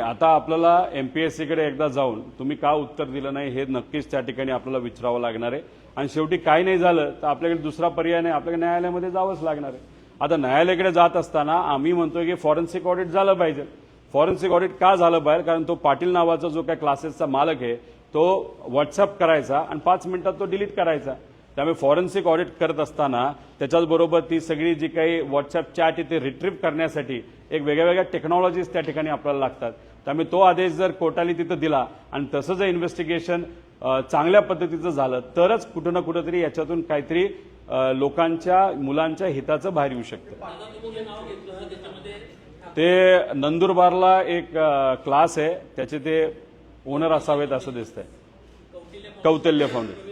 आता आपल्याला एमपीएससीकडे एकदा जाऊन तुम्ही का उत्तर दिलं नाही हे नक्कीच त्या ठिकाणी आपल्याला विचारावं लागणार आहे. आणि शेवटी काय नाही झालं तर आपल्याकडे दुसरा पर्याय नाही, आपल्याकडे न्यायालयामध्ये जावंच लागणार आहे. आता न्यायालयाकडे जात असताना आम्ही म्हणतोय की फॉरेन्सिक ऑडिट झालं पाहिजे. फॉरेन्सिक ऑडिट का झालं पाहिजे, कारण तो पाटील नावाचा जो काय क्लासेसचा मालक आहे तो व्हॉट्सअप करायचा आणि 5 मिनिटात तो डिलीट करायचा. त्यामुळे फॉरेन्सिक ऑडिट करत असताना त्याच्याचबरोबर ती सगळी जी काही व्हॉट्सअप चॅट आहे ते रिट्रीव्ह करण्यासाठी एक वेगळ्या टेक्नॉलॉजीज त्या ठिकाणी आपल्याला लागतात. त्यामुळे तो आदेश जर कोर्टाने तिथं दिला आणि तसं जर इन्व्हेस्टिगेशन चांगल्या पद्धतीचं झालं तरच कुठं ना कुठंतरी याच्यातून काहीतरी लोकांच्या मुलांच्या हिताचं बाहेर येऊ शकतं. ते नंदुरबारला एक क्लास आहे त्याचे ते ओनर असावेत असं दिसतंय, कौतिल्य फाउंडेशन.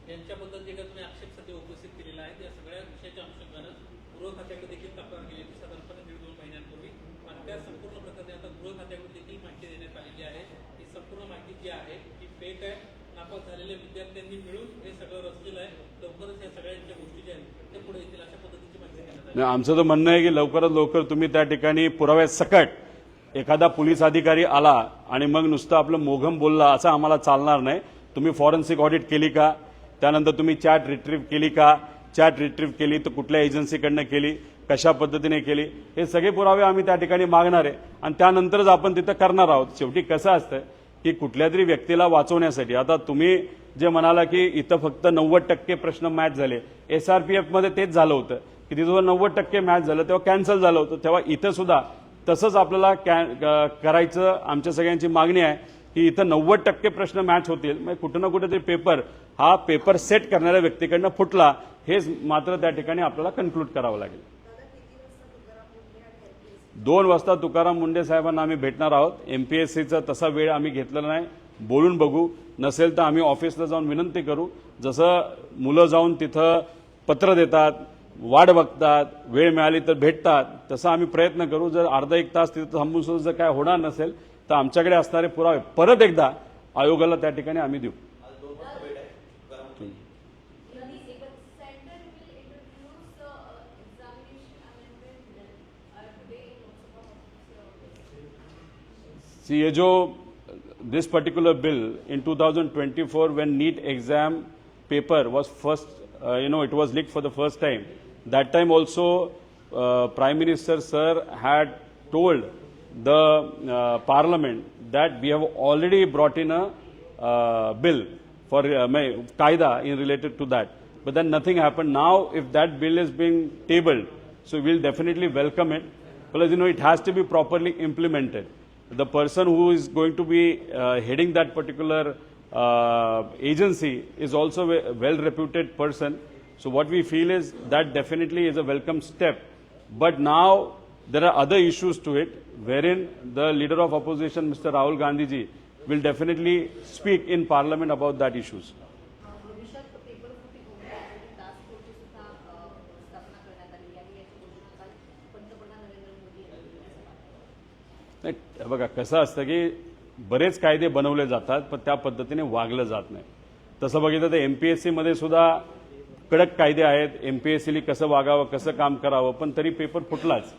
यांच्याबद्दल जे काही तुम्ही आक्षेप सध्या उपस्थित केलेला आहे त्या सगळ्या विषयाच्या अनुषंगानं गृह खात्याकडे देखील तक्रार केली होती साधारणपणे 1.5-2 महिन्यांपूर्वी, आणि त्या संपूर्ण प्रकरणी आता गृह खात्याकडे देखील माहिती देण्यात आलेली आहे. ही संपूर्ण माहिती जी आहे ती फेक आहे. नापास झालेल्या विद्यार्थ्यांनी मिळून हे सगळं रचलेलं आहे. लवकरच या सगळ्यांच्या गोष्टी ज्या आहेत त्या पुढे येतील अशा पद्धतीची माहिती देण्यात आली. आमचं तर म्हणणं आहे की लवकरात लवकर तुम्ही त्या ठिकाणी पुराव्यासकट एखादा पोलीस अधिकारी आला आणि मग नुसतं आपलं मोघम बोलला असं आम्हाला चालणार नाही. तुम्ही फॉरेन्सिक ऑडिट केली का, त्यानंतर तुम्ही चॅट रिट्रीव्ह केली का, चॅट रिट्रीव्ह केली तर कुठल्या एजन्सीकडनं केली, कशा पद्धतीने केली, हे सगळे पुरावे आम्ही त्या ठिकाणी मागणार आहे आणि त्यानंतरच आपण तिथं करणार आहोत. शेवटी कसं असतं की कुठल्या तरी व्यक्तीला वाचवण्यासाठी, आता तुम्ही जे म्हणाला की इथं फक्त 90% प्रश्न मॅच झाले, SRPF तेच झालं होतं की तिथं 90% मॅच झालं तेव्हा कॅन्सल झालं होतं, तेव्हा इथं सुद्धा तसंच आपल्याला करायचं आमच्या सगळ्यांची मागणी आहे की इथं 90% प्रश्न मॅच होतील. मग कुठं ना कुठेतरी पेपर सेट करणाऱ्या व्यक्तीकडनं फुटला हेच मात्र त्या ठिकाणी आपल्याला कन्क्लूड करावं लागेल. 2 वाजता तुकाराम मुंडे साहेबांना आम्ही भेटणार आहोत. एमपीएससीचा तसा वेळ आम्ही घेतलेला नाही, बोलून बघू, नसेल तर आम्ही ऑफिसला जाऊन विनंती करू. जसं मुलं जाऊन तिथं पत्र देतात, वाट बघतात, वेळ मिळाली तर भेटतात. तसं आम्ही प्रयत्न करू. जर अर्धा एक तास तिथं थांबून सुद्धा जर काय होणार नसेल तर आमच्याकडे असणारे पुरावे परत एकदा आयोगाला त्या ठिकाणी आम्ही देऊ. ये जो this particular bill in 2024 when NEET exam paper was first, it was leaked for the first time. That time also Prime Minister sir had told the Parliament that we have already brought in a bill for Qaida in related to that. But then nothing happened. Now if that bill is being tabled, so we'll definitely welcome it. Because it has to be properly implemented. The person who is going to be heading that particular agency is also a well-reputed person. So what we feel is that definitely is a welcome step. But now there are other issues to it, wherein the leader of opposition, Mr. Rahul Gandhi ji, will definitely speak in Parliament about that issues. नाही, बघा कसं असतं की बरेच कायदे बनवले जातात पण त्या पद्धतीने वागलं जात नाही. तसं बघितलं तर एमपीएससी मध्ये सुद्धा कडक कायदे आहेत. एमपीएससीली कसं वागावं, कसं काम करावं, पण तरी पेपर फुटलाच.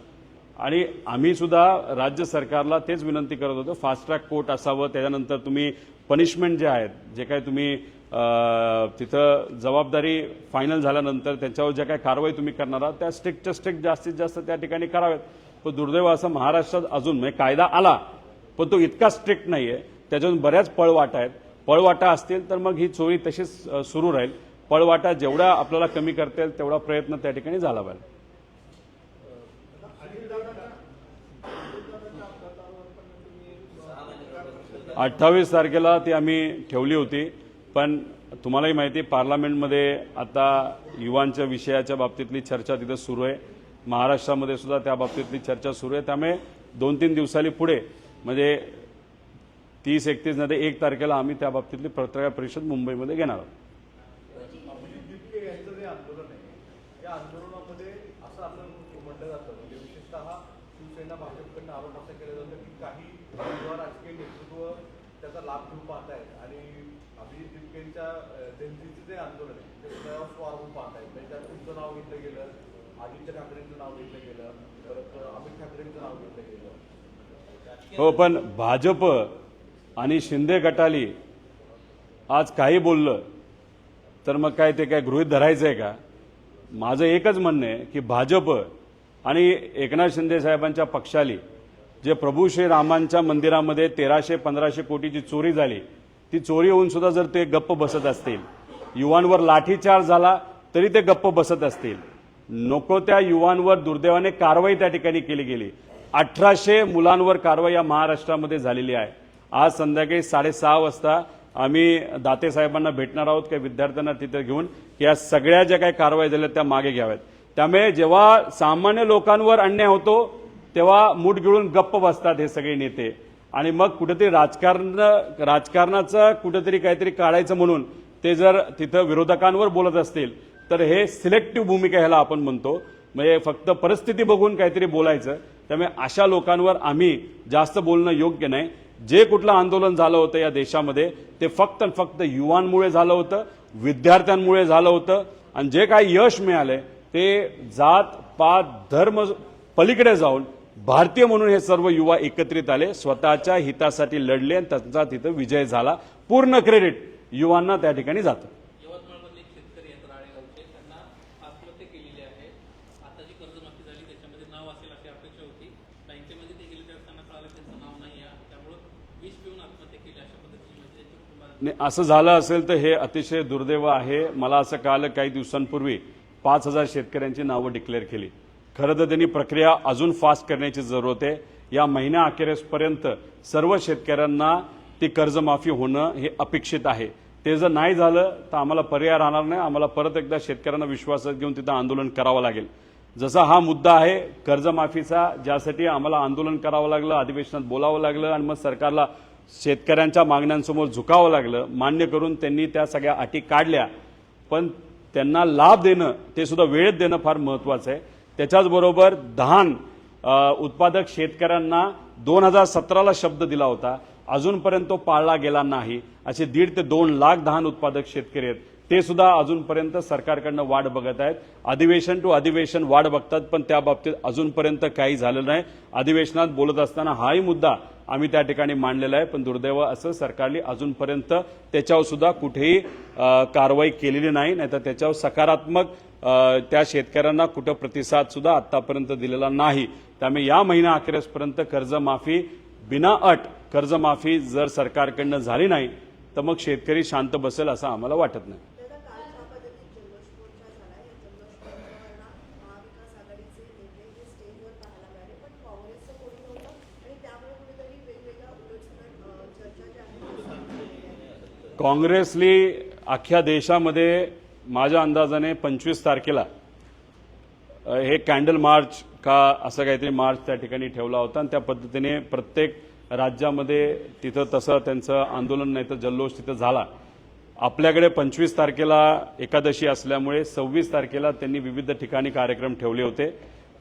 आणि आम्ही सुद्धा राज्य सरकारला तेच विनंती करत होतो, फास्ट ट्रॅक कोर्ट असावं. त्याच्यानंतर तुम्ही पनिशमेंट जे आहेत, जे काही तुम्ही तिथं जबाबदारी फायनल झाल्यानंतर त्याच्यावर ज्या काही कारवाई तुम्ही करणार आहात त्या स्ट्रिक्टच्या स्ट्रिक्ट जास्तीत जास्त त्या ठिकाणी कराव्यात. पण दुर्दैव असं महाराष्ट्रात अजून म्हणजे कायदा आला पण तो इतका स्ट्रिक्ट नाहीये. त्याच्यातून बऱ्याच पळवाटा आहेत. पळवाटा असतील तर मग ही चोरी तशीच सुरू राहील. पळवाटा जेवढा आपल्याला कमी करता येईल तेवढा प्रयत्न त्या ठिकाणी झाला पाहिजे. 28 तारखेला ती आम्ही ठेवली होती. पण तुम्हालाही माहिती पार्लमेंटमध्ये आता युवांच्या विषयाच्या बाबतीतली चर्चा तिथे सुरू आहे. महाराष्ट्रामध्ये सुद्धा त्या बाबतीतली चर्चा सुरू आहे. त्यामुळे 2-3 दिवसांनी पुढे म्हणजे 30-31 मध्ये 1 तारखेला आम्ही त्या बाबतीतली पत्रकार परिषद मुंबईमध्ये घेणार आहोत. अभिजित दिपके यांचं जे आंदोलन आहे या आंदोलनामध्ये असं म्हटलं जातं म्हणजे विशेषतः शिवसेना भाजपकडनं आरोप असा केला जातो की काही राजकीय नेतृत्व त्याचा लाभ घेऊन पाहत आहेत आणि अभिजित दिपकेंच्या जनतेचं जे आंदोलन आहे ते स्वारून पाहत आहेत. त्याच्यात तुमचं नाव घेतलं गेलं, आदित्य ठाकरेंचं नाव घेतलं गेलं, परत अमित ठाकरेंचं नाव घेतलं गेलं. हो, पण भाजप आणि शिंदे गटाली आज काही बोललं तर मग काय ते काय गृहीत धरायचंय का? माझं एकच म्हणणं आहे की भाजप आणि एकनाथ शिंदे साहेबांच्या पक्षाली जे प्रभू श्रीरामांच्या मंदिरामध्ये 1300-1500 कोटीची चोरी झाली, ती चोरी होऊन सुद्धा जर ते गप्प बसत असतील, युवांवर लाठीचार्ज झाला तरी ते गप्प बसत असतील, नको त्या युवांवर दुर्दैवाने कारवाई त्या ठिकाणी केली गेली. 1800 मुलांवर कारवाई या महाराष्ट्रामध्ये झालेली आहे. आज संध्याकाळी 6:30 वाजता आम्ही दाते साहेबांना भेटणार आहोत की विद्यार्थ्यांना तिथे घेऊन की या सगळ्या ज्या काही कारवाई झाल्या त्या मागे घ्याव्यात. त्यामुळे जेव्हा सामान्य लोकांवर अन्याय होतो तेव्हा मूठ गिळून गप्प बसतात हे सगळे नेते आणि मग कुठेतरी राजकारणाचं कुठेतरी काहीतरी काढायचं म्हणून ते जर तिथं विरोधकांवर बोलत असतील तर हे सिलेक्टिव्ह भूमिका ह्याला आपण म्हणतो. म्हणजे फक्त परिस्थिती बघून काहीतरी बोलायचं. त्यामुळे अशा लोकांवर आम्ही जास्त बोलणं योग्य नाही. जे कुठलं आंदोलन झालं होतं या देशामध्ये ते फक्त आणि फक्त युवांमुळे झालं होतं, विद्यार्थ्यांमुळे झालं होतं. आणि जे काही यश मिळालंय ते जात पात धर्म पलीकडे जाऊन भारतीय म्हणून हे सर्व युवा एकत्रित आले, स्वतःच्या हितासाठी लढले आणि त्यांचा तिथं विजय झाला. पूर्ण क्रेडिट युवांना त्या ठिकाणी जातं. यवतमाळमधले शेतकरी आहेत राळेगावचे, त्यांना आत्महत्या केलेली आहे. आता जी कर्जमाफी झाली त्याच्यामध्ये नाव असेल अशी अपेक्षा होती. बँकेमध्ये ते गेले त्यावेळेस त्यांना कळालं त्यांचं नाव नाही आहे, त्यामुळे विष पिऊन आत्महत्या केली अशा पद्धतीने म्हणजे असं झालं असेल तर हे अतिशय दुर्दैव आहे. मला असं कळालं काही दिवसांपूर्वी 5000 शेतकऱ्यांची नावं डिक्लेअर केली. खरं तर त्यांनी प्रक्रिया अजून फास्ट करण्याची जरूरत आहे. या महिन्या अखेरपर्यंत सर्व शेतकऱ्यांना ती कर्जमाफी होणं हे अपेक्षित आहे. ते जर नाही झालं तर आम्हाला पर्याय राहणार नाही. आम्हाला परत एकदा शेतकऱ्यांना विश्वासात घेऊन तिथं आंदोलन करावं लागेल. जसा हा मुद्दा आहे कर्जमाफीचा, ज्यासाठी आम्हाला आंदोलन करावं लागलं, अधिवेशनात बोलावं लागलं आणि मग सरकारला शेतकऱ्यांच्या मागण्यांसमोर झुकावं लागलं, मान्य करून त्यांनी त्या सगळ्या अटी काढल्या. पण त्यांना लाभ देणं ते सुद्धा वेळेत देणं फार महत्त्वाचं आहे. त्याच्याचबरोबर धान उत्पादक शेतकऱ्यांना 2017ला शब्द दिला होता, अजूनपर्यंत तो पाळला गेला नाही. असे 1.5 ते 2 लाख धान उत्पादक शेतकरी आहेत, ते सुद्धा अजूनपर्यंत सरकारकडनं वाट बघत आहेत. अधिवेशन टू अधिवेशन वाट बघतात, पण त्या बाबतीत अजूनपर्यंत काही झालं नाही. अधिवेशनात बोलत असताना हाही मुद्दा आम्ही त्या ठिकाणी मांडलेला आहे, पण दुर्दैव असं सरकारने अजूनपर्यंत त्याच्यावर सुद्धा कुठेही कारवाई केलेली नाही. नाहीतर त्याच्यावर सकारात्मक त्या शेतकऱ्यांना कुठं प्रतिसाद सुद्धा आतापर्यंत दिलेला नाही. त्यामुळे या महिना अखेरपर्यंत कर्जमाफी बिना अट कर्जमाफी जर सरकारकडनं झाली नाही तर मग शेतकरी शांत बसेल असं आम्हाला वाटत नाही. काँग्रेसली अख्ख्या देशामध्ये माझ्या अंदाजाने 25 तारखेला हे कॅन्डल मार्च का असं काहीतरी मार्च त्या ठिकाणी ठेवला होता आणि त्या पद्धतीने प्रत्येक राज्यामध्ये तिथं तसं त्यांचं आंदोलन नाही तर जल्लोष तिथं झाला. आपल्याकडे 25 तारखेला एकादशी असल्यामुळे 26 तारखेला त्यांनी विविध ठिकाणी कार्यक्रम ठेवले होते.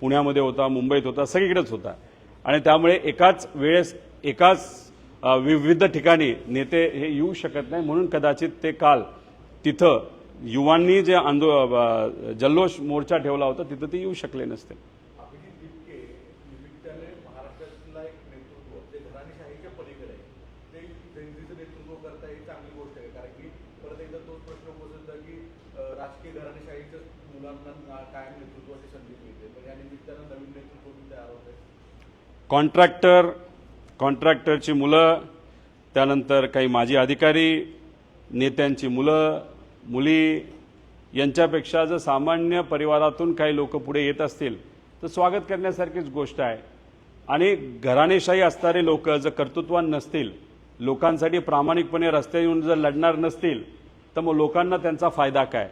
पुण्यामध्ये होता, मुंबईत होता, सगळीकडेच होता. आणि त्यामुळे एकाच वेळेस एकाच विविध ठिकाणी नेते हे येऊ शकत नाही, म्हणून कदाचित ते काल तिथं युवांनी जे जल्लोष मोर्चा ठेवला होता तिथं ते येऊ शकले नसते. अभिजित बिबके निमित्ताने महाराष्ट्रातला एक नेतृत्व जे घराणेशाहीच्या पलीकडे आहे, ते जनतेचं नेतृत्व करता ही चांगली गोष्ट आहे. कारण की परत एकदा तोच प्रश्न उपस्थित की राजकीय घराणेशाहीच्या मुलांना कायम नेतृत्वाची संधी मिळते, पण या निमित्तानं नवीन नेतृत्व तयार होत आहे. कॉन्ट्रॅक्टरची मुलं, त्यानंतर काही माजी अधिकारी, नेत्यांची मुलं मुली यांच्यापेक्षा जर सामान्य परिवारातून काही लोक पुढे येत असतील तर स्वागत करण्यासारखीच गोष्ट आहे. आणि घराणेशाही असणारे लोक जर कर्तृत्वान नसतील, लोकांसाठी प्रामाणिकपणे रस्त्यावर येऊन जर लढणार नसतील तर मग लोकांना त्यांचा फायदा काय.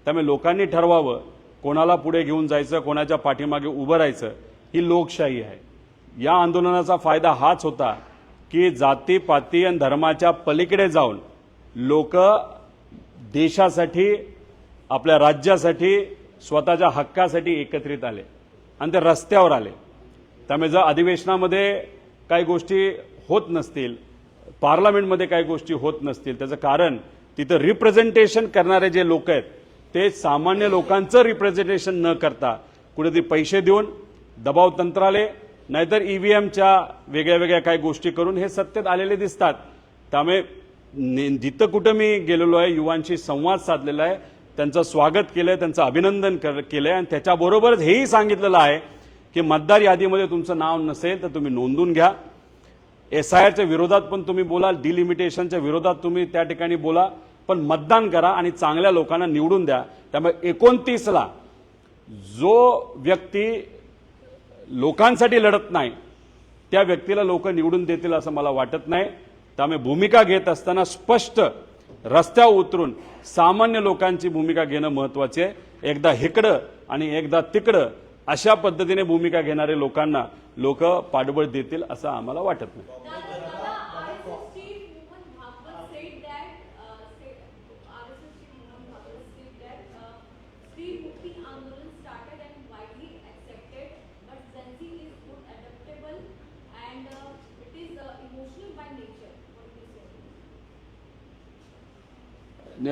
त्यामुळे लोकांनी ठरवावं कोणाला पुढे घेऊन जायचं, कोणाच्या पाठीमागे उभं राहायचं. ही लोकशाही आहे. या आंदोलनाचा फायदा हाच होता की जातीपाती आणि धर्माच्या पलीकडे जाऊन लोक देशासाठी, आपल्या राज्यासाठी, स्वतःच्या हक्कासाठी एकत्रित आले आणि ते रस्त्यावर आले. त्यामुळे जर अधिवेशनामध्ये काही गोष्टी होत नसतील, पार्लमेंटमध्ये काही गोष्टी होत नसतील, त्याचं कारण तिथं रिप्रेझेंटेशन करणारे जे लोक आहेत ते सामान्य लोकांचं रिप्रेझेंटेशन न करता कुठेतरी पैसे देऊन दबाव तंत्राले नाहीतर ईव्हीएमच्या वेगळ्या वेगळ्या काही गोष्टी करून हे सत्तेत आलेले दिसतात. त्यामुळे जिथं कुठं मी गेलेलो आहे, युवांशी संवाद साधलेला आहे, त्यांचं स्वागत केलंय, त्यांचं अभिनंदन केलंय आणि त्याच्याबरोबरच हेही सांगितलेलं आहे की मतदार यादीमध्ये तुमचं नाव नसेल तर तुम्ही नोंदवून घ्या. SIRच्या विरोधात पण तुम्ही बोला, डिलिमिटेशनच्या विरोधात तुम्ही त्या ठिकाणी बोला, पण मतदान करा आणि चांगल्या लोकांना निवडून द्या. त्यामुळे 29ला जो व्यक्ती लोकांसाठी लढत नाही त्या व्यक्तीला लोक निवडून देतील असं मला वाटत नाही. त्यामुळे भूमिका घेत असताना स्पष्ट रस्त्यावर उतरून सामान्य लोकांची भूमिका घेणं महत्त्वाचे आहे. एकदा हिकडं आणि एकदा तिकडं अशा पद्धतीने भूमिका घेणारे लोकांना लोक पाठबळ देतील असं आम्हाला वाटत नाही.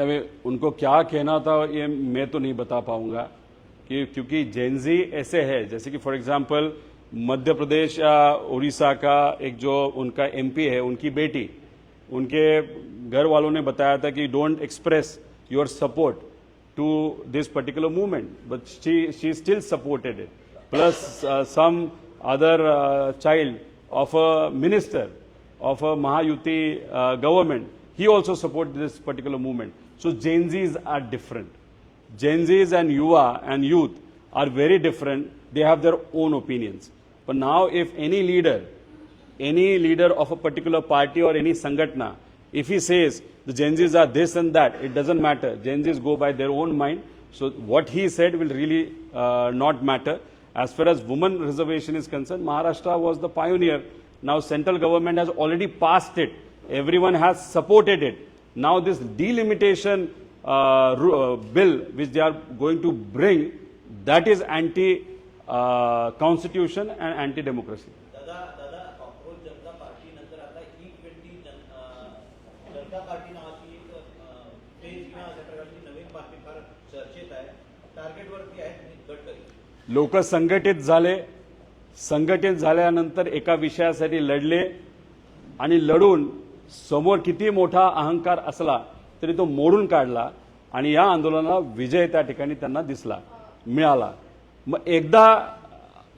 अभी उनको क्या कहना था ये मैं तो नहीं बता पाऊंगा कि क्योंकि जेनजी ऐसे है जैसे कि फॉर एग्जांपल मध्य प्रदेश या उड़ीसा का एक जो उनका MP है, उनकी बेटी, उनके घर वालों ने बताया था कि don't express your support to this particular movement, but she still supported it. Plus some other child of a minister of a Mahayuti government, he also supports this particular movement. So Gen Zs are different. Gen Zs and Yuva and youth are very different. They have their own opinions. But now if any leader of a particular party or any sangatna, if he says the Gen Zs are this and that, it doesn't matter. Gen Zs go by their own mind. So what he said will really not matter. As far as women reservation is concerned, Maharashtra was the pioneer. Now central government has already passed it. Everyone has supported it. Now this delimitation bill which they are going to bring, that is anti-constitution and anti-democracy. दादा cockroach जनता party नंतर आता E20 जनता party नावाची एक page किंवा अशा प्रकारची नवीन party फार चर्चेत आहे, टार्गेटवरती आहे गडकरी. लोक संघटित झाल्यानंतर एका विषयासाठी लढले आणि लढून समोर किती मोठा अहंकार असला तरी तो मोडून काढला आणि या आंदोलनाला विजय त्या ठिकाणी त्यांना मिळाला. मग एकदा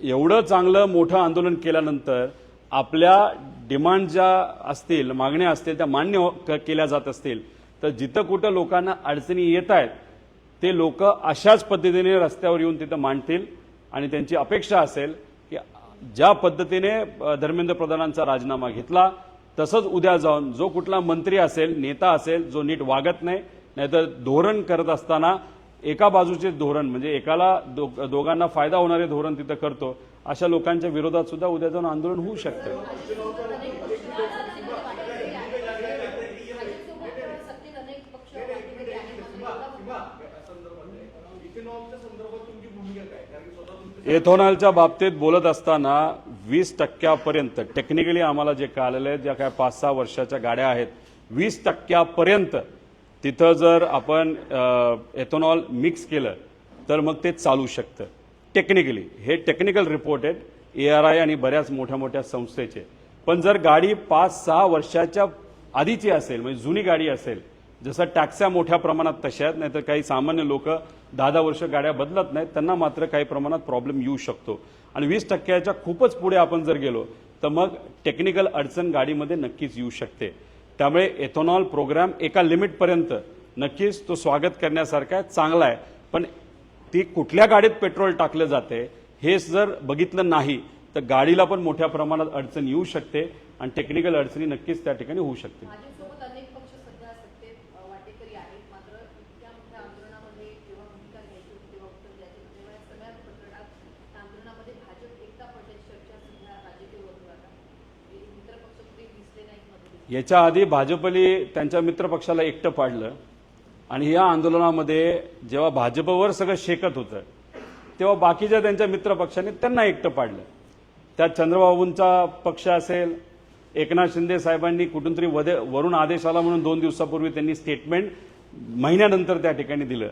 एवढं चांगलं मोठं आंदोलन केल्यानंतर आपल्या डिमांड ज्या असतील, मागण्या असतील, त्या मान्य केल्या जात असतील तर जिथं कुठं लोकांना अडचणी येत आहेत ते लोक अशाच पद्धतीने रस्त्यावर येऊन तिथं मांडतील आणि त्यांची अपेक्षा असेल की ज्या पद्धतीने धर्मेंद्र प्रधानांचा राजीनामा घेतला तसंच उद्या जाऊन जो कुठला मंत्री असेल, नेता असेल, जो नीट वागत नाही, नाहीतर धोरण करत असताना एका बाजूचे धोरण म्हणजे एकाला दोघांना फायदा होणारे धोरण तिथं करतो, अशा लोकांच्या विरोधात सुद्धा उद्या जाऊन आंदोलन होऊ शकतं. एथेनॉलच्या बाबतीत बोलत असताना 20% टेक्निकली आम्हाला जे कळालेलं आहे, ज्या काय 5-6 वर्षाच्या गाड्या आहेत 20% तिथं जर आपण एथेनॉल मिक्स केलं तर मग ते चालू शकतं टेक्निकली. हे टेक्निकल रिपोर्ट आहेत ARI आणि बऱ्याच मोठ्या संस्थेचे. पण जर गाडी 5-6 वर्षाच्या आधीची असेल म्हणजे जुनी गाडी असेल, जसं टॅक्स्या मोठ्या प्रमाणात तशा आहेत, नाहीतर काही सामान्य लोक 10 वर्ष गाड्या बदलत नाहीत, त्यांना मात्र काही प्रमाणात प्रॉब्लेम येऊ शकतो. आणि 20% खूपच पुढे आपण जर गेलो तर मग टेक्निकल अडचण गाडीमध्ये नक्कीच येऊ शकते. त्यामुळे एथेनॉल प्रोग्राम एका लिमिटपर्यंत नक्कीच तो स्वागत करण्यासारखा आहे, चांगला आहे. पण ती कुठल्या गाडीत पेट्रोल टाकलं जाते हे जर बघितलं नाही तर गाडीला पण मोठ्या प्रमाणात अडचण येऊ शकते आणि टेक्निकल अडचणी नक्कीच त्या ठिकाणी होऊ शकते. माझ्यासोबत अनेक पक्ष सध्या सत्तेत वाटेकरी आहेत, मात्र इतक्या मोठ्या आंदोलनामध्ये जेव्हा भूमिका घ्यायची होती तेव्हा उत्तर द्यायचं होतं, तेव्हा या सगळ्या प्रकरणात आंदोलनामध्ये भाजप एकटा पडल्याची चर्चा सध्या राजकीय वर्तुळात आहे. मित्र पक्ष कुठे दिसले नाहीत मध्ये. याच्या आधी भाजपने त्यांच्या मित्रपक्षाला एकटं पाडलं आणि या आंदोलनामध्ये जेव्हा भाजपवर सगळं शेकत होतं तेव्हा बाकीच्या त्यांच्या मित्रपक्षाने त्यांना एकटं पाडलं. त्यात चंद्रबाबूंचा पक्ष असेल, एकनाथ शिंदे साहेबांनी कुठून तरी वरून आदेश आला म्हणून 2 दिवसापूर्वी त्यांनी स्टेटमेंट महिन्यानंतर त्या ठिकाणी दिलं.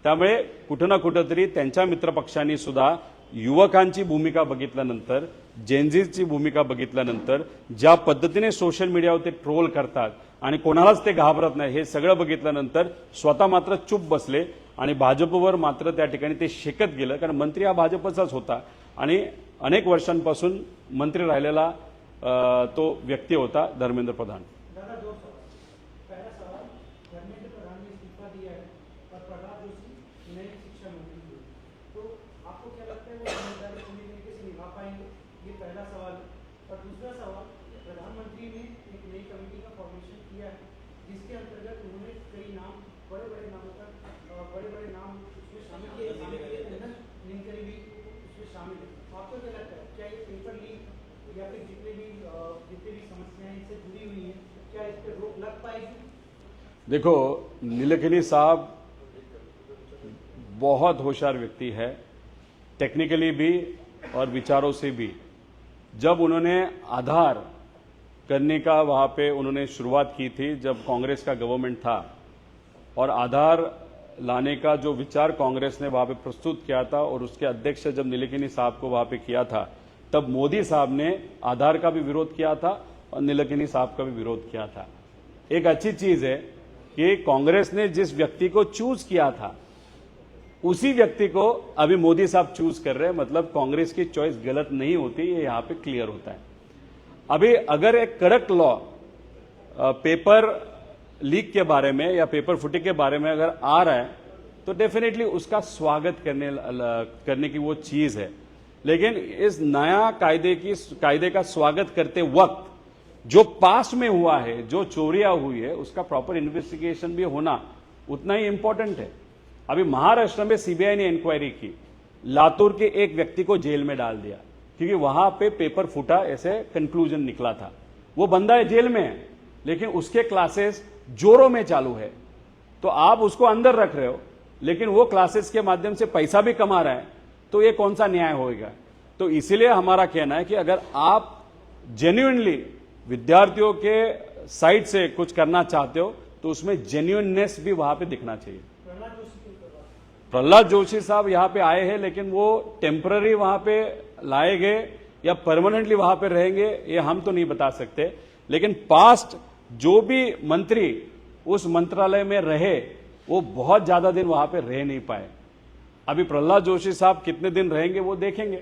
त्यामुळे कुठं ना कुठं तरी त्यांच्या मित्रपक्षांनी सुद्धा युवकांची भूमिका बघितल्यानंतर, जेनझीची भूमिका बघितल्यानंतर, ज्या पद्धतीने सोशल मीडियावर ते ट्रोल करतात आणि कोणालाच ते घाबरत नाही हे सगळं बघितल्यानंतर स्वतः मात्र चूप बसले आणि भाजपवर मात्र त्या ठिकाणी ते शेकत गेलं. कारण मंत्री हा भाजपचाच होता आणि अनेक वर्षांपासून मंत्री राहिलेला तो व्यक्ती होता धर्मेंद्र प्रधान. पहला सवाल, धर्मेंद्र प्रधान ने इस्तीफा दिया है और प्रहलाद जोशी नए शिक्षा मंत्री हुए, तो आपको क्या लगता है वो जिम्मेदारी पूरी तरीके से निभा पाएंगे? ये पहला सवाल. और दूसरा सवाल, प्रधानमंत्री ने एक नई कमेटी का फॉर्मेशन किया है जिसके अंतर्गत उन्होंने कई नाम, बड़े नामों का बड़े नाम उसमें शामिल किए, निनकरी भी उसमें शामिल है. आपको क्या लगता है, क्या ये पेपर लीक या फिर जितने भी समस्याएं इससे जुड़ी हुई हैं, क्या इस पर रोक लग पाएगी? देखो, नीलकनी साहब बहुत होशियार व्यक्ति है, टेक्निकली भी और विचारों से भी. जब उन्होंने आधार करने का वहाँ पे उन्होंने शुरुआत की थी, जब कांग्रेस का गवर्नमेंट था और आधार लाने का जो विचार कांग्रेस ने वहाँ पे प्रस्तुत किया था और उसके अध्यक्ष जब नीलकनी साहब को वहाँ पे किया था, तब मोदी साहब ने आधार का भी विरोध किया था और नीलकनी साहब का भी विरोध किया था. एक अच्छी चीज है कि कांग्रेस ने जिस व्यक्ति को चूज किया था उसी व्यक्ति को अभी मोदी साहब चूज कर रहे हैं. मतलब कांग्रेस की चॉइस गलत नहीं होती, ये यहां पे क्लियर होता है. अभी अगर एक कड़क लॉ पेपर लीक के बारे में या पेपर फुटी के बारे में अगर आ रहा है तो डेफिनेटली उसका स्वागत करने की वो चीज है. लेकिन इस नया कायदे का स्वागत करते वक्त जो पास में हुआ है, जो चोरियां हुई है, उसका प्रॉपर इन्वेस्टिगेशन भी होना उतना ही इंपॉर्टेंट है. अभी महाराष्ट्र में सीबीआई ने इंक्वायरी की, लातूर के एक व्यक्ति को जेल में डाल दिया क्योंकि वहां पे पेपर फूटा ऐसे कंक्लूजन निकला था. वो बंदा जेल में है लेकिन उसके क्लासेस जोरों में चालू है. तो आप उसको अंदर रख रहे हो, लेकिन वो क्लासेस के माध्यम से पैसा भी कमा रहा है, तो ये कौन सा न्याय होगा? तो इसीलिए हमारा कहना है कि अगर आप जेन्युइनली विद्यार्थियों के साइड से कुछ करना चाहते हो तो उसमें जेन्युइननेस भी वहां पे दिखना चाहिए। प्रहलाद जोशी साहब यहां पे आए हैं, लेकिन वो टेम्पररी वहां पे लाए गए या परमानेंटली वहां पे रहेंगे ये हम तो नहीं बता सकते, लेकिन पास्ट जो भी मंत्री उस मंत्रालय में रहे वो बहुत ज्यादा दिन वहां पे रह नहीं पाए। अभी प्रहलाद जोशी साहब कितने दिन रहेंगे वो देखेंगे।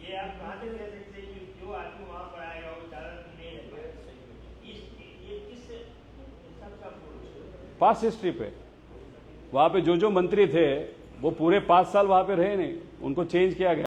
ये आप कहाँ से कह सकते हैं कि जो आदमी वहाँ पर आएगा वो ज्यादा दिन नहीं रहेगा? ये किस हिसाब से आप पास्ट हिस्ट्री पे वहां पे जो मंत्री थे वो पूरे 5 साल वहां पे रहे नहीं, उनको चेंज किया गया।